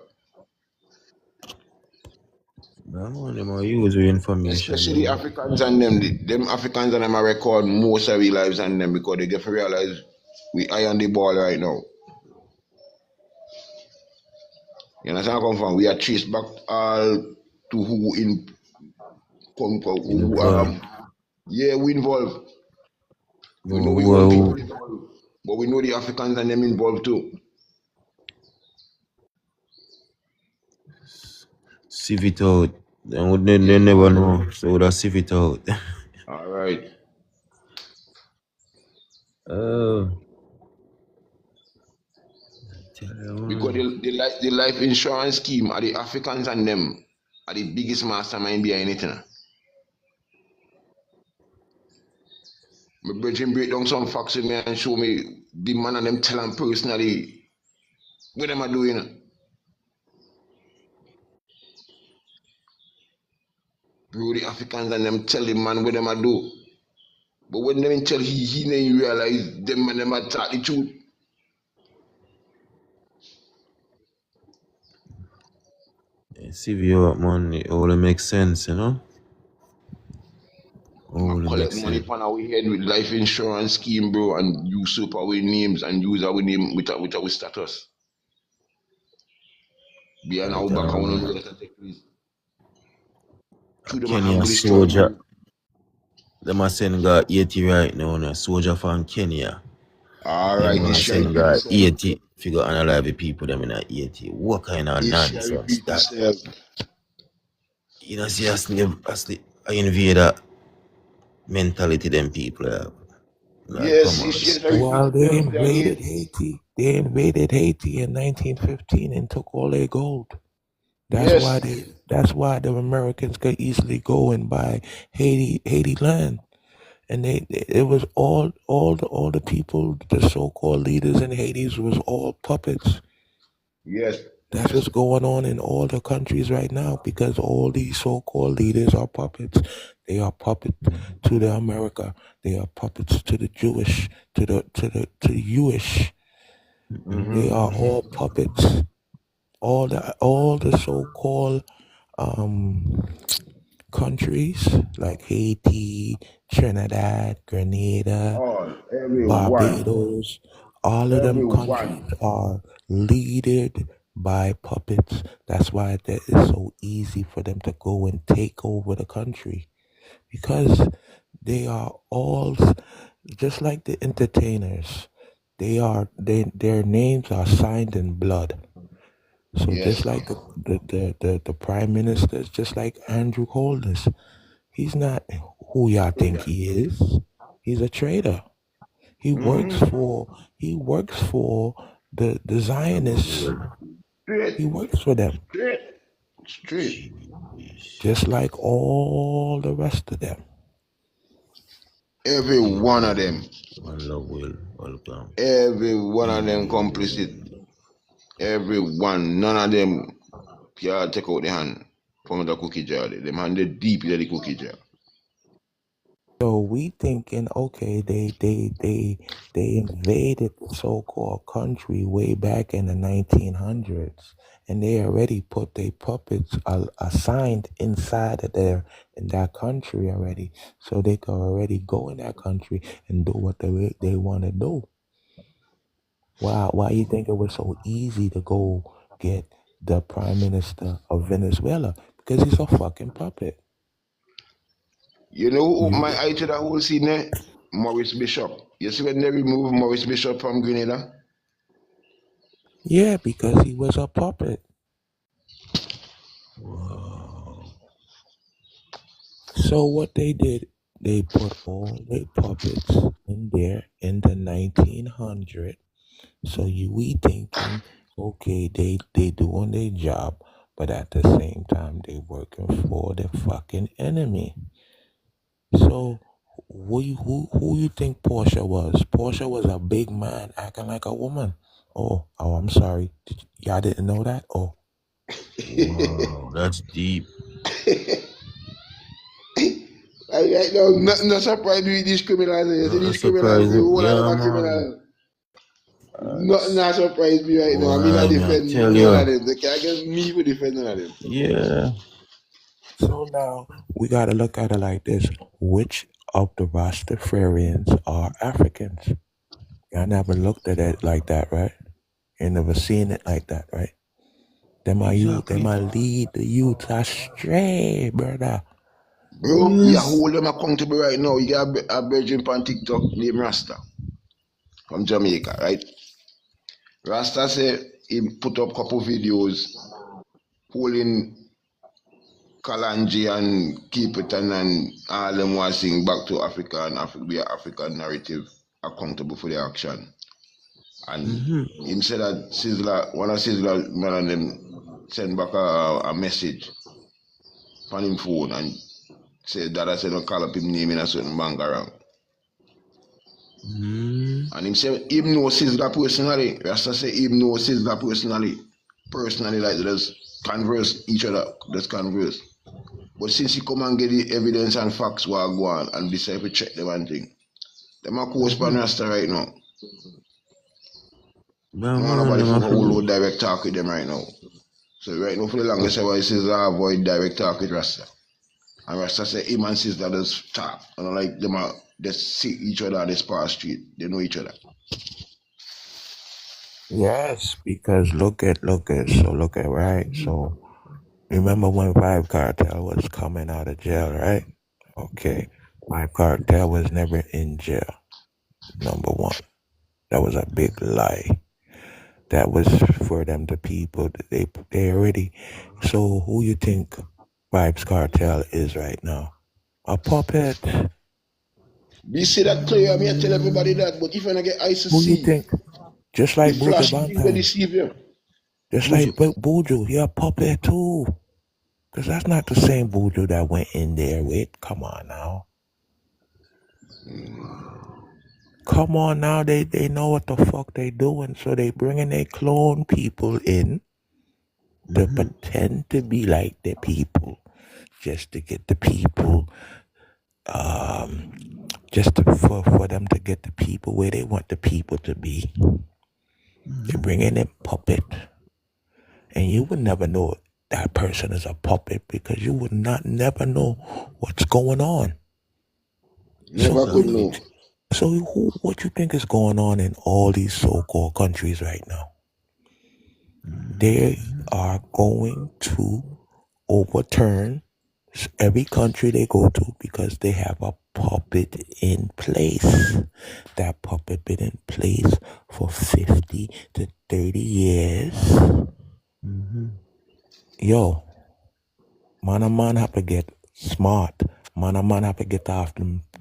No, them are use your information. Especially the Africans and them Africans and them are record most of our lives and them, because they get to realize we eye on the ball right now. You understand where I come from? We are traced back all to who in yeah, we involved. We know we own people involved, but we know the Africans and them involved too. Sieve it out. They never know, so that's sieve it out. All right. Because the life insurance scheme are the Africans and them are the biggest mastermind behind it. My brother break down some facts with me and show me the man and them tell them personally what them are doing. Bro, the Africans and them tell the man what them are do. But when them tell he didn't realize them and them are talk the truth. Sieve you up, man. It all makes sense, you know? Collect money from our head with life insurance scheme, bro, and usurp our names and use our name with our status. Be an our back, I want to know that take place. Kenya soldier. Them are saying got 80 right now, a soldier from Kenya. Alright, this shit got 80. If you go analyze the people, them in at 80. What kind of nonsense that? You know, see, as I invader mentality them people have. Like, yes, well, they invaded Haiti. They invaded Haiti in 1915 and took all their gold. That's why the Americans could easily go and buy Haiti land. And it was all the people, the so-called leaders in Haiti was all puppets. Yes. That's what's going on in all the countries right now, because all these so-called leaders are puppets. They are puppets to the America. They are puppets to the Jewish, to the Jewish. They are all puppets. All the so-called countries like Haiti, Trinidad, Grenada, Barbados, all of them countries are led by puppets. That's why it is so easy for them to go and take over the country, because they are all just like the entertainers. Their names are signed in blood. So just like the prime ministers, just like Andrew Holness, he's not who y'all think he is. He's a traitor. He works for the Zionists. He works for them. Straight. Just like all the rest of them. Every one of them. Every one of them complicit. Every one. None of them can take out the hand from the cookie jar. Them handed deep into the cookie jar. So we thinking, okay, they invaded the so-called country way back in the 1900s, and they already put their puppets assigned inside of there in that country already, so they could already go in that country and do what they want to do. Why you think it was so easy to go get the prime minister of Venezuela? Because he's a fucking puppet. You know who my eye to that whole scene there? Maurice Bishop. You see when they remove Maurice Bishop from Grenada? Yeah, because he was a puppet. Wow. So what they did, they put all their puppets in there in the 1900. So we thinking, okay, they doing their job, but at the same time they working for the fucking enemy. So who you think Portia was? Portia was a big man acting like a woman. Oh, I'm sorry. Y'all didn't know that? Oh. Wow, that's deep. I know, not surprised with these criminals. You see these criminals, the whole of them are criminals. Nothing not surprised me right now. I mean, I defend none of them. They can't get me to defend none of them. Yeah. So now we got to look at it like this. Which of the Rastafarians are Africans? I never looked at it like that, right? You never seen it like that, right? They might lead the youth astray, brother. Bro, you hold them accountable right now. You got a virgin on TikTok named Rasta from Jamaica, right? Rasta say he put up couple videos holding Kalanji and Keeperton and all them was sing back to Africa and be an African narrative accountable for the action. And him said that Sizzla, one of Sizzla man and them send back a message on him phone and said that I said don't call up him name in a certain bank around. And him say him know Sizzla personally. Rasta say him know Sizzla personally. Personally, like they just converse each other, just converse. But since he come and get the evidence and facts what go on and decide to check them and thing, them are co-span Rasta right now. Nobody for whole direct talk with them right now. So right now for the longest while he says I avoid direct talk with Rasta. And Rasta say him and Sizzla just talk. And like them are just see each other on the Spar Street. They know each other. Yes, because look at right. So remember when Vibe Cartel was coming out of jail, right? Okay. Vibe Cartel was never in jail. Number one. That was a big lie. That was for them, the people. They already. So who you think Vibes Cartel is right now? A puppet. We see that clear. I mean, I tell everybody that. But if I get ICC, who you think? Just like Buju Banton. Just like Buju, he a puppet too. Because that's not the same Buju that went in there with. Come on now. Come on now, they know what the fuck they doing, so they bringing their clone people in to pretend to be like the people, just to get the people, for them to get the people where they want the people to be. They bring in a puppet, and you would never know that person is a puppet because you would never know what's going on. Never could know. So what you think is going on in all these so-called countries right now? They are going to overturn every country they go to because they have a puppet in place. That puppet been in place for 50 to 30 years. Yo, man have to get smart. Man have to get off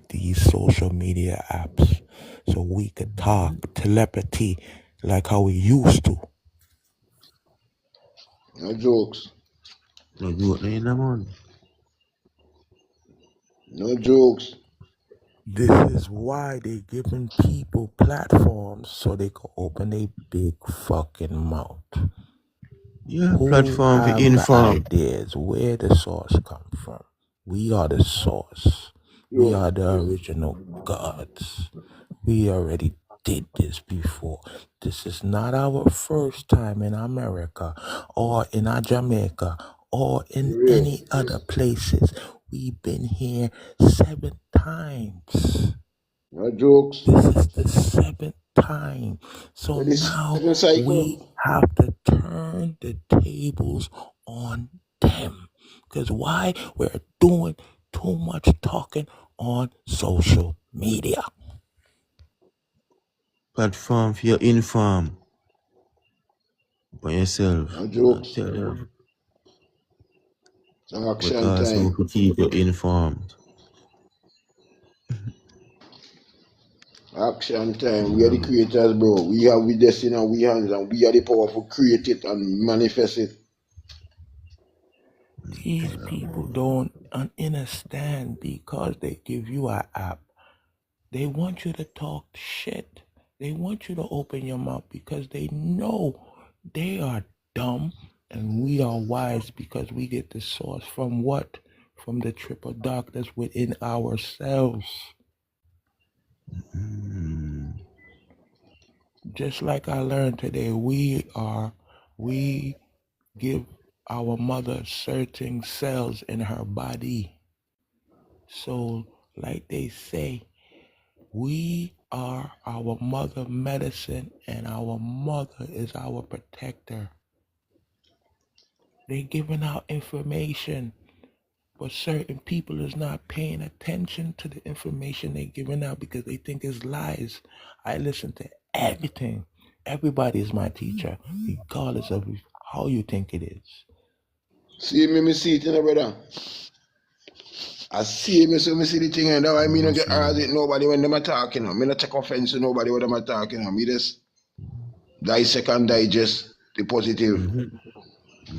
these social media apps so we could talk telepathy like how we used to. No jokes. No joke, man. No jokes. This is why they giving people platforms so they can open a big fucking mouth. Yeah, platform for inform. Ideas where the source come from. We are the source. We are the original gods. We already did this before. This is not our first time in America or in Jamaica or in any other places. We've been here 7 times. No jokes. This is the 7th time. So now we have to turn the tables on them. Because why? We're doing too much talking on social media. Platform for your inform by yourself. No jokes. Tell them. Action But also time. to keep you informed. Action time. We are the creators, bro. We have the destiny in we hands, and we are the power to create it and manifest it. These people don't understand because they give you an app. They want you to talk shit. They want you to open your mouth because they know they are dumb and we are wise because we get the source from what? From the triple darkness within ourselves. Just like I learned today, we give our mother certain cells in her body. So, like they say, we are our mother medicine and our mother is our protector. They're giving out information, but certain people is not paying attention to the information they're giving out because they think it's lies. I listen to everything. Everybody is my teacher, regardless of how you think it is. See me see it, brother. I see me, so me see the thing, and now I mean, I get hard with nobody when them are talking. Me not take offense to nobody when them are talking. Me just dissect and digest the positive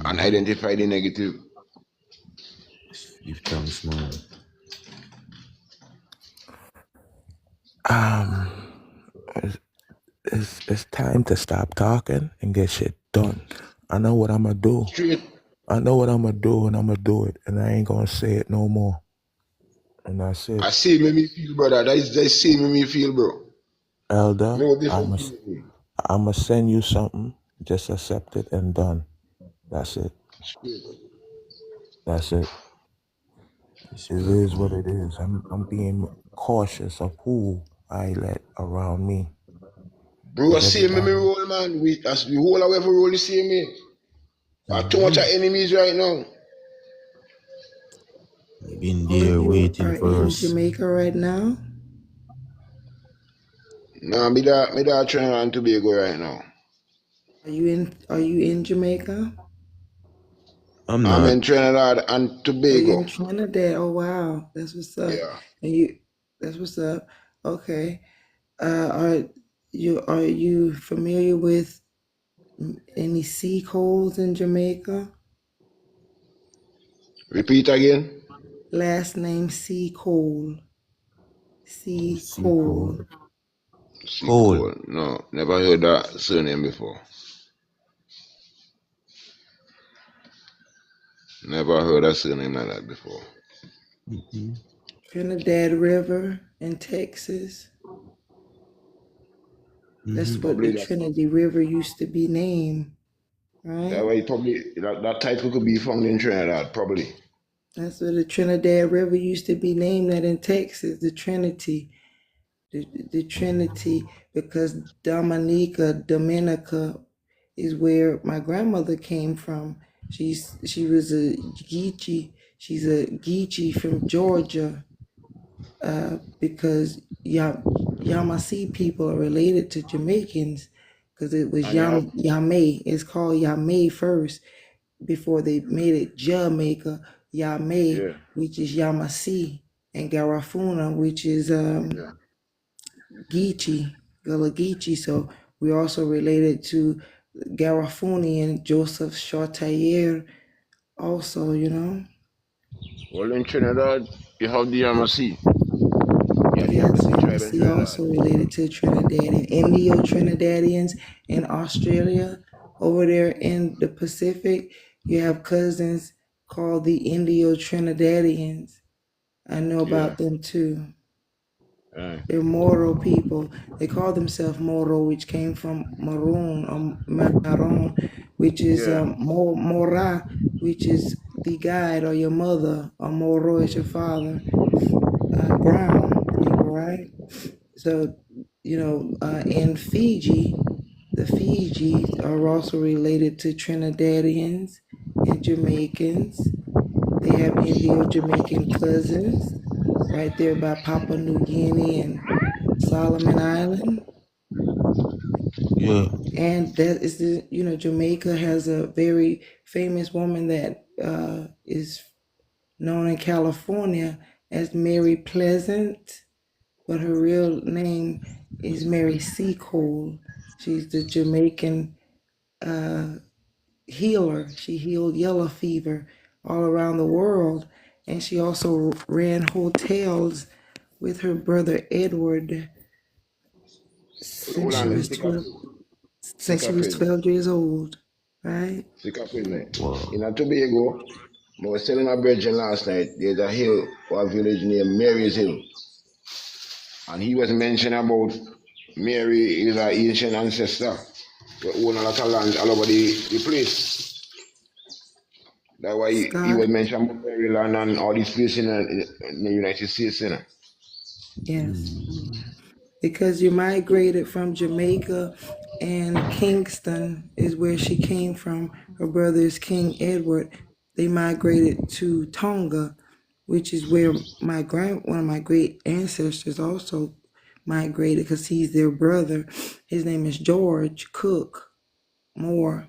and identify the negative. Give thanks, man. It's time to stop talking and get shit done. I know what I'm gonna do. I know what I'm gonna do, and I'm gonna do it, and I ain't gonna say it no more. And that's it. I see me feel, brother. That is just see me feel, bro. Elder, I'm gonna send you something. Just accept it and done. That's it. That's it. It is what it is. I'm being cautious of who I let around me. Bro, see me roll, man. We whole away for roll, you see me. I have too much of enemies right now. Been there waiting for us. Are you in Jamaica right now? No, me da Trinidad and Tobago right now. Are you in Jamaica? I'm in Trinidad and Tobago. Are you in Trinidad? Oh wow, that's what's up. Yeah. That's what's up. Okay. Are you familiar with any sea coals in Jamaica? Repeat again. Last name Sea Coal. Sea Coal. Coal. No, never heard that surname before. Never heard a surname like that before. Trinidad River in Texas. That's what the Trinity River used to be named, right? That way, probably that title could be found in Trinidad, probably. That's what the Trinidad River used to be named that in Texas, the Trinity. The Trinity, because Dominica is where my grandmother came from. She was a Geechee. She's a Geechee from Georgia, because Yamasee people are related to Jamaicans, because it was Yamé. It's called Yamé first before they made it Jamaica. Yamé, which is Yamasee, and Garifuna, which is Geechee, Gullah Geechee. So we're also related to Garifuni and Joseph Chartier also, you know. Well, in Trinidad, you have the Yamasee. Yes, Yamasee also related to Trinidadian, Indio-Trinidadians in Australia. Over there in the Pacific, you have cousins called the Indio-Trinidadians. I know about them too. They're Moro people. They call themselves Moro, which came from Maroon or Maron, which is Mora, which is the guide or your mother, or Moro is your father. Brown people, right? So, in Fiji, the Fijis are also related to Trinidadians and Jamaicans. They have Indo-Jamaican cousins right there by Papua New Guinea and Solomon Island. Yeah. And that is Jamaica has a very famous woman that is known in California as Mary Pleasant, but her real name is Mary Seacole. She's the Jamaican healer. She healed yellow fever all around the world. And she also ran hotels with her brother Edward since she was 12 years old, right? Stick up with me. Wow. In Tobago, I was telling my brethren last night, there's a hill or a village named Mary's Hill. And he was mentioning about Mary is an ancient ancestor. We own a lot of land all over the place. That's why he was mentioning about Maryland and all these places in the United States. Yes. Because you migrated from Jamaica, and Kingston is where she came from. Her brother is King Edward. They migrated to Tonga, which is where one of my great ancestors also migrated, because he's their brother. His name is George Cook Moore.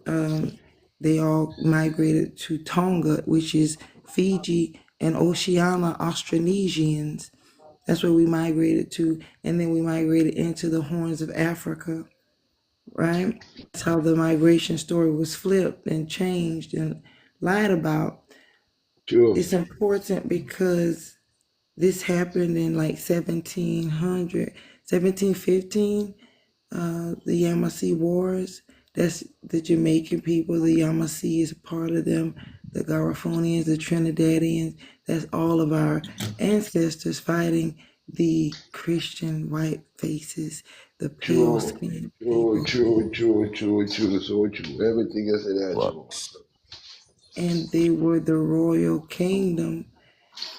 They all migrated to Tonga, which is Fiji and Oceania Austronesians. That's where we migrated to, and then we migrated into the Horns of Africa, right? That's how the migration story was flipped and changed and lied about. True. It's important because this happened in like 1715, the Yamasee Wars. That's the Jamaican people. The Yamasee is a part of them. The Garifunians, the Trinidadians. That's all of our ancestors fighting the Christian white faces, the pale skin people. True. So true. Everything you said is true. And they were the royal kingdom,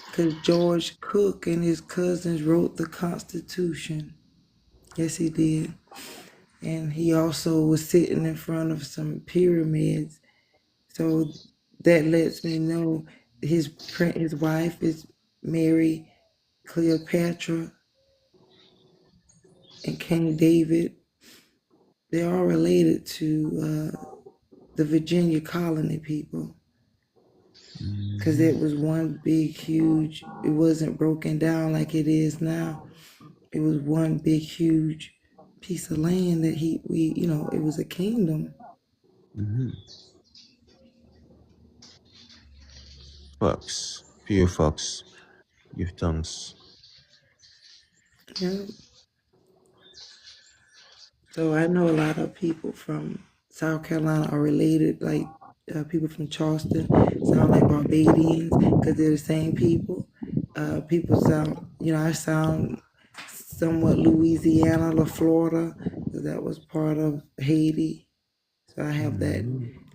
because George Cook and his cousins wrote the Constitution. Yes, he did. And he also was sitting in front of some pyramids. So that lets me know his wife is Mary Cleopatra and King David. They're all related to the Virginia colony people, because it was one big, huge, it wasn't broken down like it is now. It was one big, huge piece of land that it was a kingdom. Facts. Pure facts. Give thanks. Yeah. So I know a lot of people from South Carolina are related, like people from Charleston sound like Barbadians, because they're the same people. People sound, I sound somewhat Louisiana, Florida, because that was part of Haiti. So I have that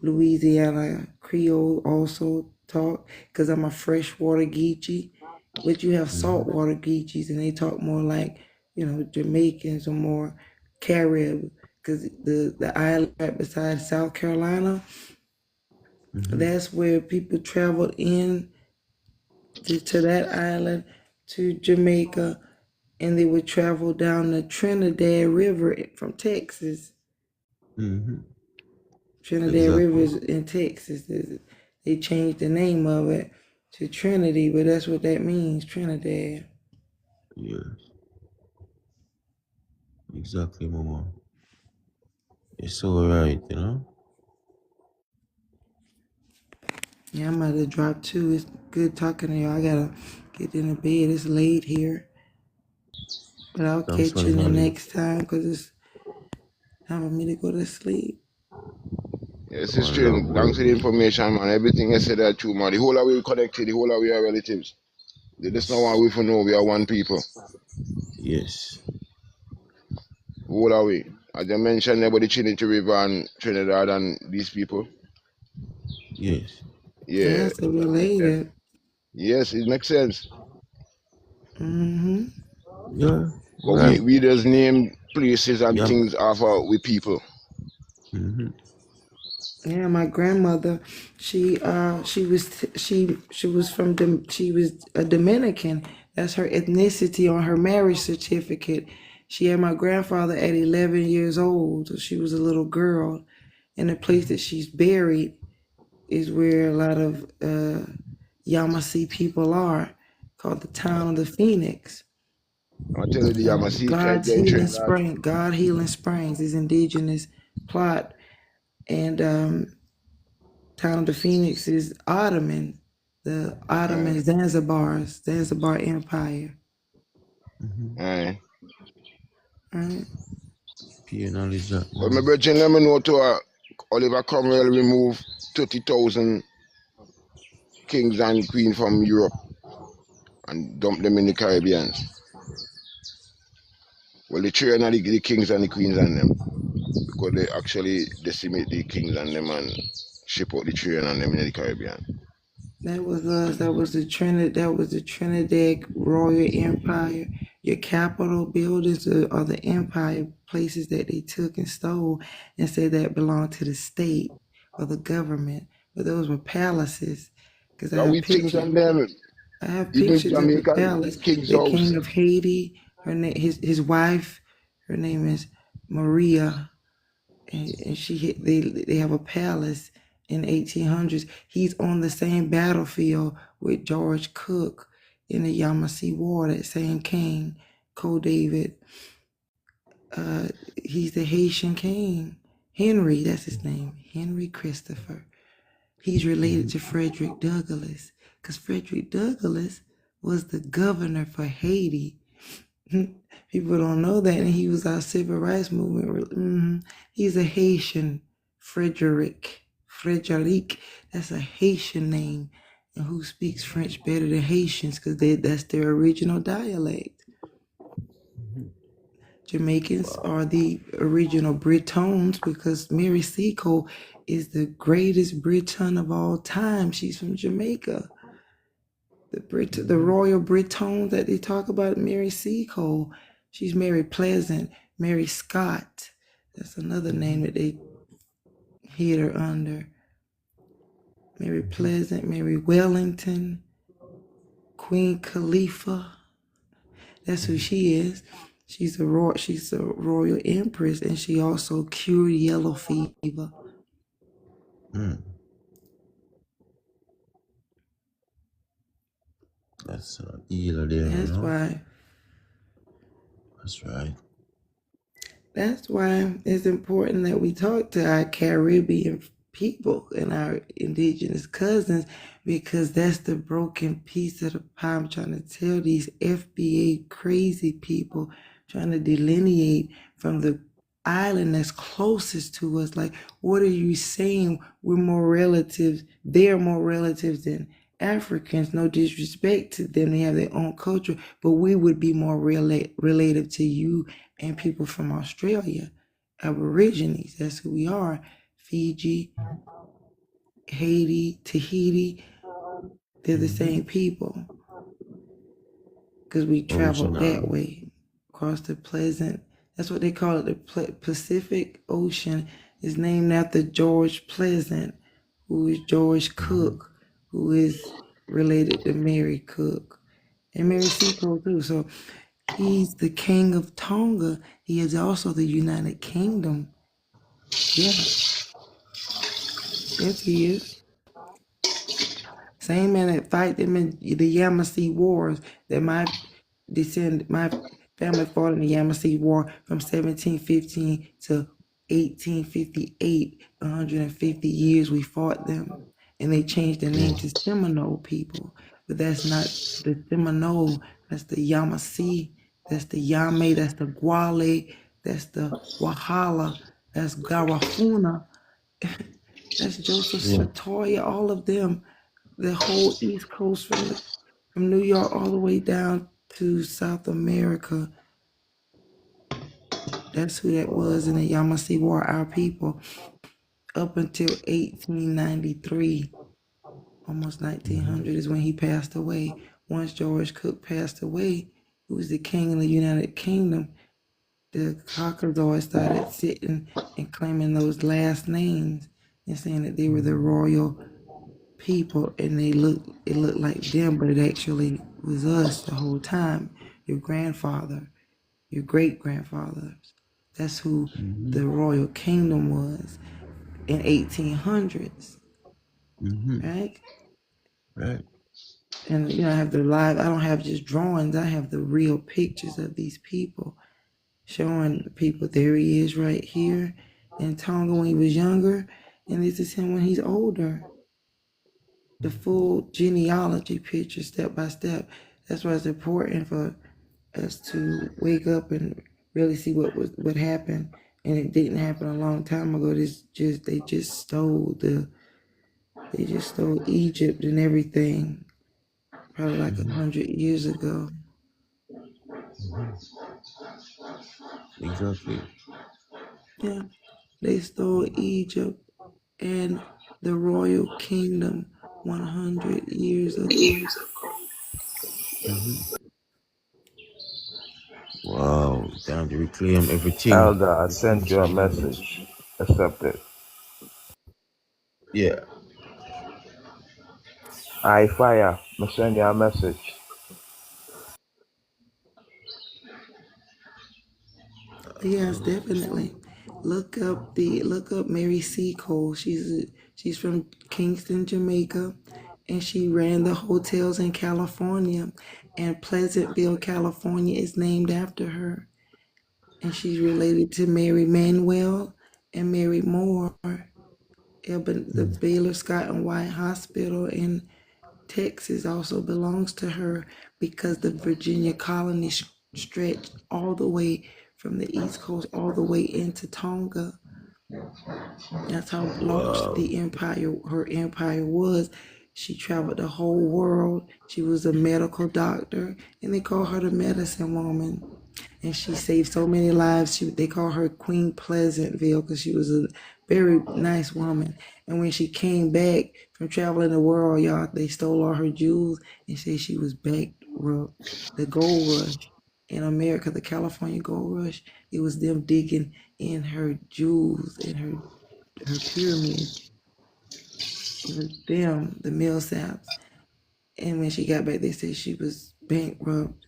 Louisiana Creole also talk, because I'm a freshwater Geechee. But you have saltwater Geechees, and they talk more like, Jamaicans or more Carib, because the island right beside South Carolina, that's where people traveled in to that island, to Jamaica, and they would travel down the Trinidad River from Texas. Trinidad River is in Texas. They changed the name of it to Trinity, but that's what that means, Trinidad. Yes. Exactly, Mama. It's all right, Yeah, I'm about to drop too. It's good talking to you. I gotta get in the bed. It's late here. But I'll catch you the next time, because it's time for me to go to sleep. Yes, it's true. Thanks for the information, man. Everything I said that true, man. The whole of we connected, the whole of we are relatives. They just don't want we to know we are one people. Yes. What are we? As I mentioned about the Trinity River and Trinidad and these people. Yes. Yeah. Yes, they're related. Yes, it makes sense. Mm-hmm. Yeah. But Right. we just name places and Yeah. things after we people. Mm-hmm. Yeah, my grandmother, she was from she was a Dominican. That's her ethnicity on her marriage certificate. She had my grandfather at 11 years old. So she was a little girl. And the place that she's buried is where a lot of Yamasee people are, called the town of the Phoenix. I tell you the Yamasee tribe God's there in Healing Trinidad. Spring, God Healing Springs is indigenous plot. And town of the Phoenix is Ottoman, the Ottoman Zanzibar Empire. Aye. Right? Knowledge that But my one. brother, let me know to Oliver Cromwell remove 30,000 kings and queens from Europe and dump them in the Caribbean. Well, they train the kings and the queens and them because they actually decimate the kings and them and ship out the train and them in the Caribbean. That was us. That was the Trinidad Royal Empire. Your Capitol buildings are the empire places that they took and stole and said that belonged to the state or the government. But those were palaces. Because I Now have we things pictures. and them, I have even pictures of the Jamaican palace. king's The house. king of Haiti, his wife, her name is Maria, and they have a palace in 1800s. He's on the same battlefield with George Cook in the Yamasee War. That same king, Co-David. He's the Haitian king. Henry, that's his name. Henry Christopher. He's related to Frederick Douglass, because Frederick Douglass was the governor for Haiti. People don't know that, and he was our civil rights movement. He's a Haitian, Frederick. That's a Haitian name, and who speaks French better than Haitians? Because that's their original dialect. Jamaicans are the original Britons because Mary Seacole is the greatest Briton of all time. She's from Jamaica. The Royal Briton that they talk about, Mary Seacole. She's Mary Pleasant, Mary Scott. That's another name that they hid her under. Mary Pleasant, Mary Wellington, Queen Khalifa. That's who she is. She's a royal empress, and she also cured yellow fever. That's healer there. That's why. That's right. That's why it's important that we talk to our Caribbean people and our indigenous cousins, because that's the broken piece of the pie. I'm trying to tell these FBA crazy people, trying to delineate from the island that's closest to us. Like, what are you saying? We're more relatives. They're more relatives than Africans. No disrespect to them. They have their own culture, but we would be more relative to you and people from Australia, Aborigines. That's who we are. Fiji, Haiti, Tahiti, they're the same people, because we traveled that way across the Pleasant. That's what they call it. The Pacific Ocean is named after George Pleasant, who is George Cook, who is related to Mary Cook and Mary Seacole too. So he's the king of Tonga. He is also the United Kingdom. Yeah. Yes, he is. Same man that fight them in the Yamasee Wars that my family fought in the Yamasee War from 1715 to 1858. 150 years we fought them. And they changed their name to Seminole people. But that's not the Seminole. That's the Yamasee. That's the Yame. That's the Guale. That's the Wahala. That's Garifuna. That's Joseph Latoya. All of them. The whole East Coast from from New York all the way down to South America. That's who that was in the Yamasee War, our people, up until 1893, almost 1900 is when he passed away. Once George Cook passed away, who was the king of the United Kingdom, the Caucasoids started sitting and claiming those last names and saying that they were the royal people, and it looked like them, but it actually was us the whole time. Your grandfather, your great-grandfathers. That's who the royal kingdom was in 1800s, right? Right. And I have the live. I don't have just drawings. I have the real pictures of these people, showing the people. There he is, right here in Tonga when he was younger, and this is him when he's older. The full genealogy picture, step by step. That's why it's important for us to wake up and really see what happened. And it didn't happen a long time ago. They just stole Egypt and everything, probably like 100 years ago. Exactly. Yeah, they stole Egypt and the royal kingdom 100 years ago. Wow, time to reclaim everything. Elder, I sent you a message. Accept it. Yeah. I fire. I send you a message. Yes, definitely. Look up Mary Seacole. She's from Kingston, Jamaica, and she ran the hotels in California, and Pleasantville, California is named after her. And she's related to Mary Manuel and Mary Moore. The Baylor Scott and White Hospital in Texas also belongs to her because the Virginia colony stretched all the way from the East Coast all the way into Tonga. That's how large her empire was. She traveled the whole world. She was a medical doctor, and they call her the medicine woman. And she saved so many lives. They call her Queen Pleasantville because she was a very nice woman. And when she came back from traveling the world, y'all, they stole all her jewels and said she was bankrupt. The gold rush in America, the California gold rush, it was them digging in her jewels and her pyramid. It was them, the Millsaps. And when she got back, they said she was bankrupt.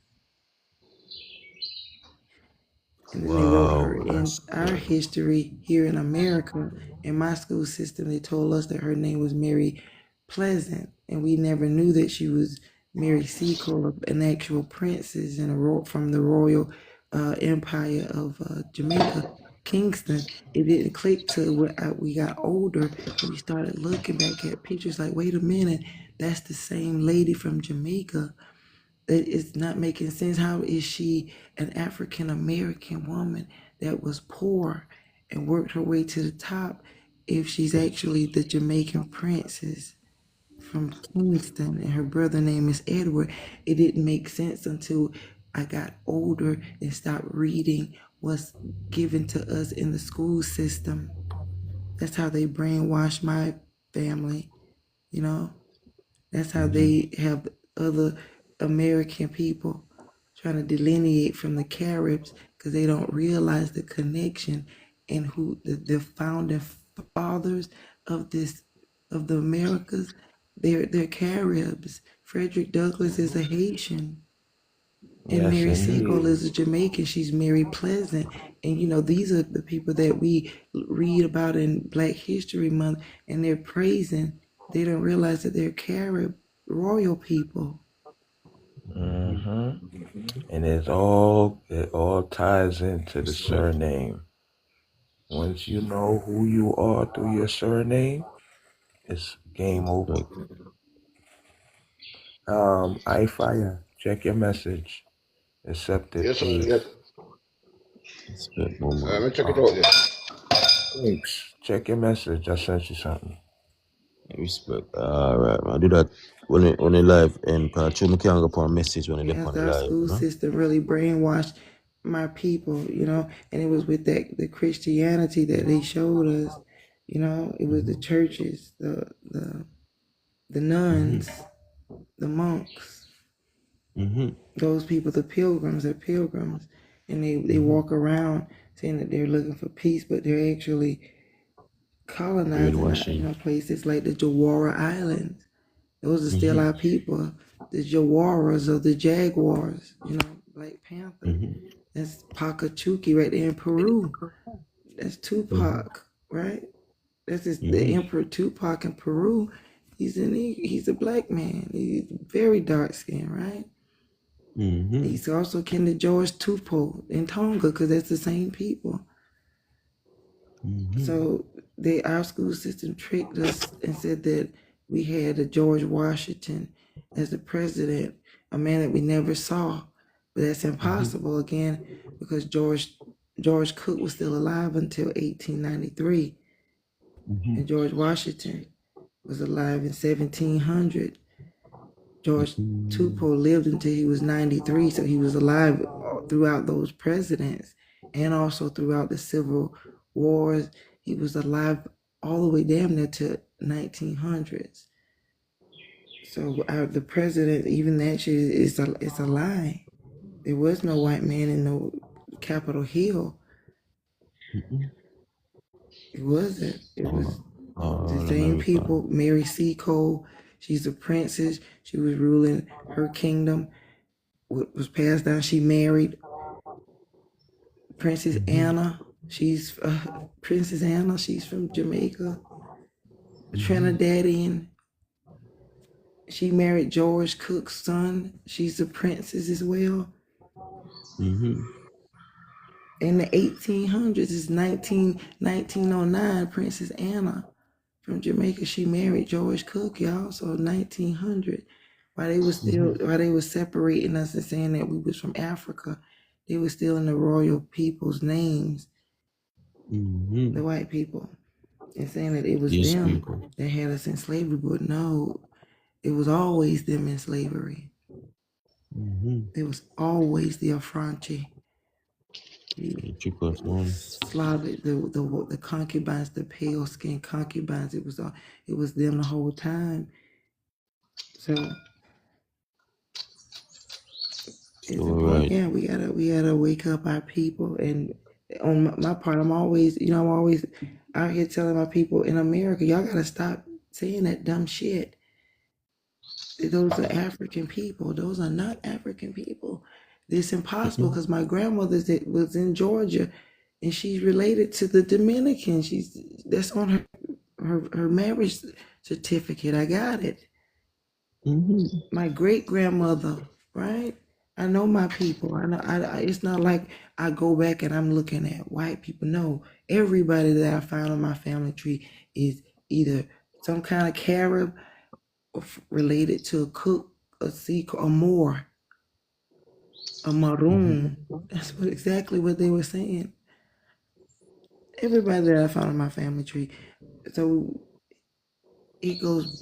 And then they wrote her in our history here in America. In my school system, they told us that her name was Mary Pleasant, and we never knew that she was Mary Seacole, an actual princess from the royal empire of Jamaica, Kingston. It didn't click till we got older and we started looking back at pictures like, wait a minute, that's the same lady from Jamaica. That is not making sense. How is she an African American woman that was poor and worked her way to the top if she's actually the Jamaican princess from Kingston and her brother name is Edward? It didn't make sense until I got older and stopped reading what's given to us in the school system. That's how they brainwash my family, That's how they have other American people trying to delineate from the Caribs because they don't realize the connection and who the founding fathers of the Americas. They're Caribs. Frederick Douglass is a Haitian. And Yes, Mary Seacole is a Jamaican. She's Mary Pleasant. And, these are the people that we read about in Black History Month, and they're praising. They don't realize that they're Carib royal people. And it all ties into the surname. Once you know who you are through your surname, it's game over. I fire. Check your message. Accept it, Yes, sir. please. Yes. Let me check it out. Thanks. Check your message. I sent you something. Respect. Alright, man. I do that when the live end. Cause I can't go upon a message when they on the Our live, school you know? system really brainwashed my people, and it was with the Christianity that they showed us, it was the churches, the nuns, the monks, those people, the pilgrims, they're pilgrims, and they walk around saying that they're looking for peace, but they're actually colonizing places like the Jawara Islands. Those are still our people, the Jawaras or the Jaguars, Black Panther. That's Pacachuki right there in Peru. That's Tupac, right? That's the Emperor Tupac in Peru. He's a black man. He's very dark skinned, right? He's also kin to George Tupou in Tonga, because that's the same people. So our school system tricked us and said that we had a George Washington as the president, a man that we never saw. But that's impossible again, because George Cook was still alive until 1893. And George Washington was alive in 1700. George Tupou lived until he was 93, so he was alive throughout those presidents and also throughout the civil wars. He was alive all the way damn near to 1900s. So the president, even that shit is a lie. There was no white man in no Capitol Hill. It wasn't. It was the same people. Mary Seacole, she's a princess. She was ruling her kingdom. What was passed down, she married Princess Anna. She's Princess Anna. She's from Jamaica, Trinidadian. She married George Cook's son. She's a princess as well. In the 1800s, it's 1909, Princess Anna from Jamaica, she married George Cook, y'all. So 1900, while they were separating us and saying that we was from Africa, they were still in the royal people's names, the white people, and saying that it was them that had us in slavery. But no, it was always them in slavery. It was always the Afranchi. Slavic, the concubines, the pale skin concubines. It was them the whole time. So it's important. Yeah, we gotta wake up our people. And on my part, I'm always out here telling my people in America, y'all gotta stop saying that dumb shit. Those are African people. Those are not African people. It's impossible, because my grandmother was in Georgia, and she's related to the Dominicans. That's on her marriage certificate. I got it. My great grandmother, right? I know my people. I know. It's not like I go back and I'm looking at white people. No, everybody that I found on my family tree is either some kind of Carib, related to a Cook, a Sikh, a Moor, a Maroon. That's exactly what they were saying. Everybody that I found in my family tree. So it goes.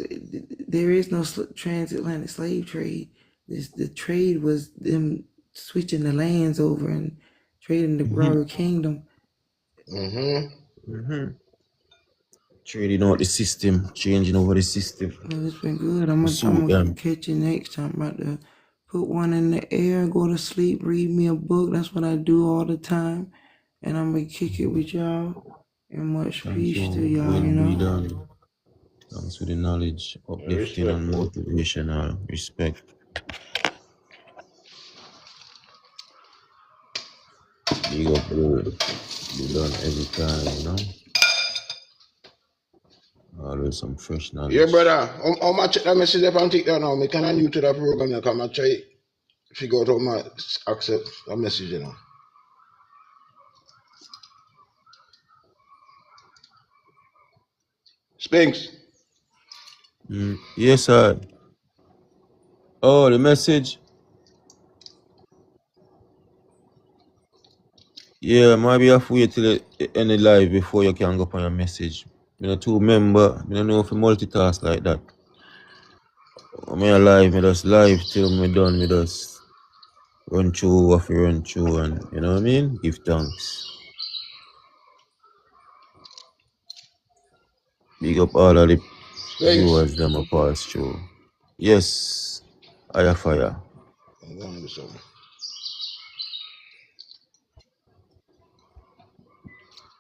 There is no transatlantic slave trade. The trade was them switching the lands over and trading the royal kingdom. Trading out the system, changing over the system. Well, it's been good. I'm gonna catch you next time. I'm about to put one in the air, go to sleep, read me a book. That's what I do all the time. And I'm gonna kick it with y'all. And much peace to y'all, Thanks for the knowledge, uplifting and motivational. Respect. Big up, bro. You done every time, Always some fresh knowledge. Yeah, brother. How much that message if I'm taking now? I kind new to that program. I come and try figure out how much accept a message, Spinks. Yes, sir. Oh, the message. Yeah, maybe I have to wait till it end the live before you can go up on your message. Me not too member. Me don't know if I multitask like that. When me alive, me just live till me done. Me just run through what I run through, and you know what I mean. Give thanks. Big up all of the viewers them a pass through. Yes, I fire. I'm going to do something.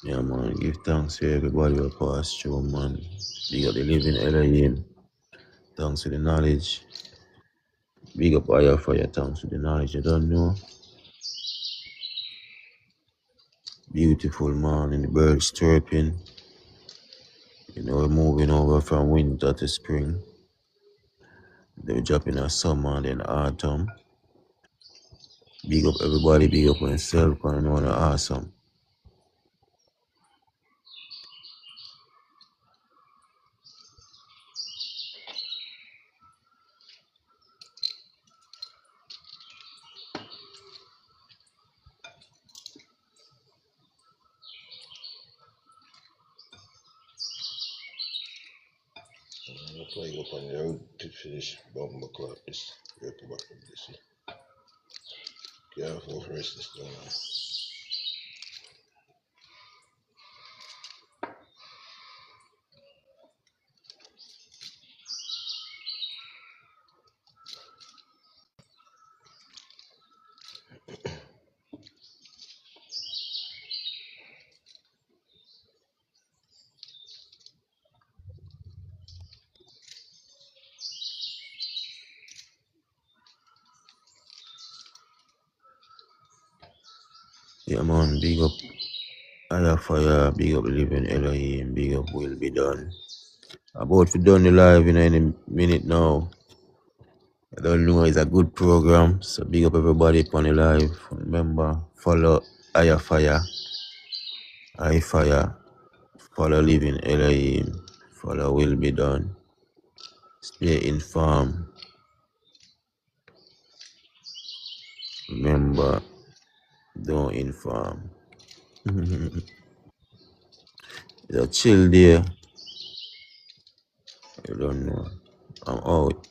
Yeah, man. Give thanks to everybody who pass through, man. Big up the living Elohim. Thanks for the knowledge. Big up Aya Fire. Thanks for the knowledge. You don't know. Beautiful morning. The birds chirping. You know, we're moving over from winter to spring. They're dropping a summer and then autumn. Big up everybody. Big up myself. And I know they're awesome. I'm flying up on the road to finish bomb o'clock this report back from this. Careful for rest this down. Yeah, man. Big up Aya Fire. Big up living Elohim. Big up will be done. About to done the live in any minute now. I don't know, it's a good program. So big up everybody upon the live. Remember, follow Aya Fire. I Fire. Follow Living Elohim. Follow Will Be Done. Stay informed. Remember, don't inform. It's a chill day. I don't know. I'm out.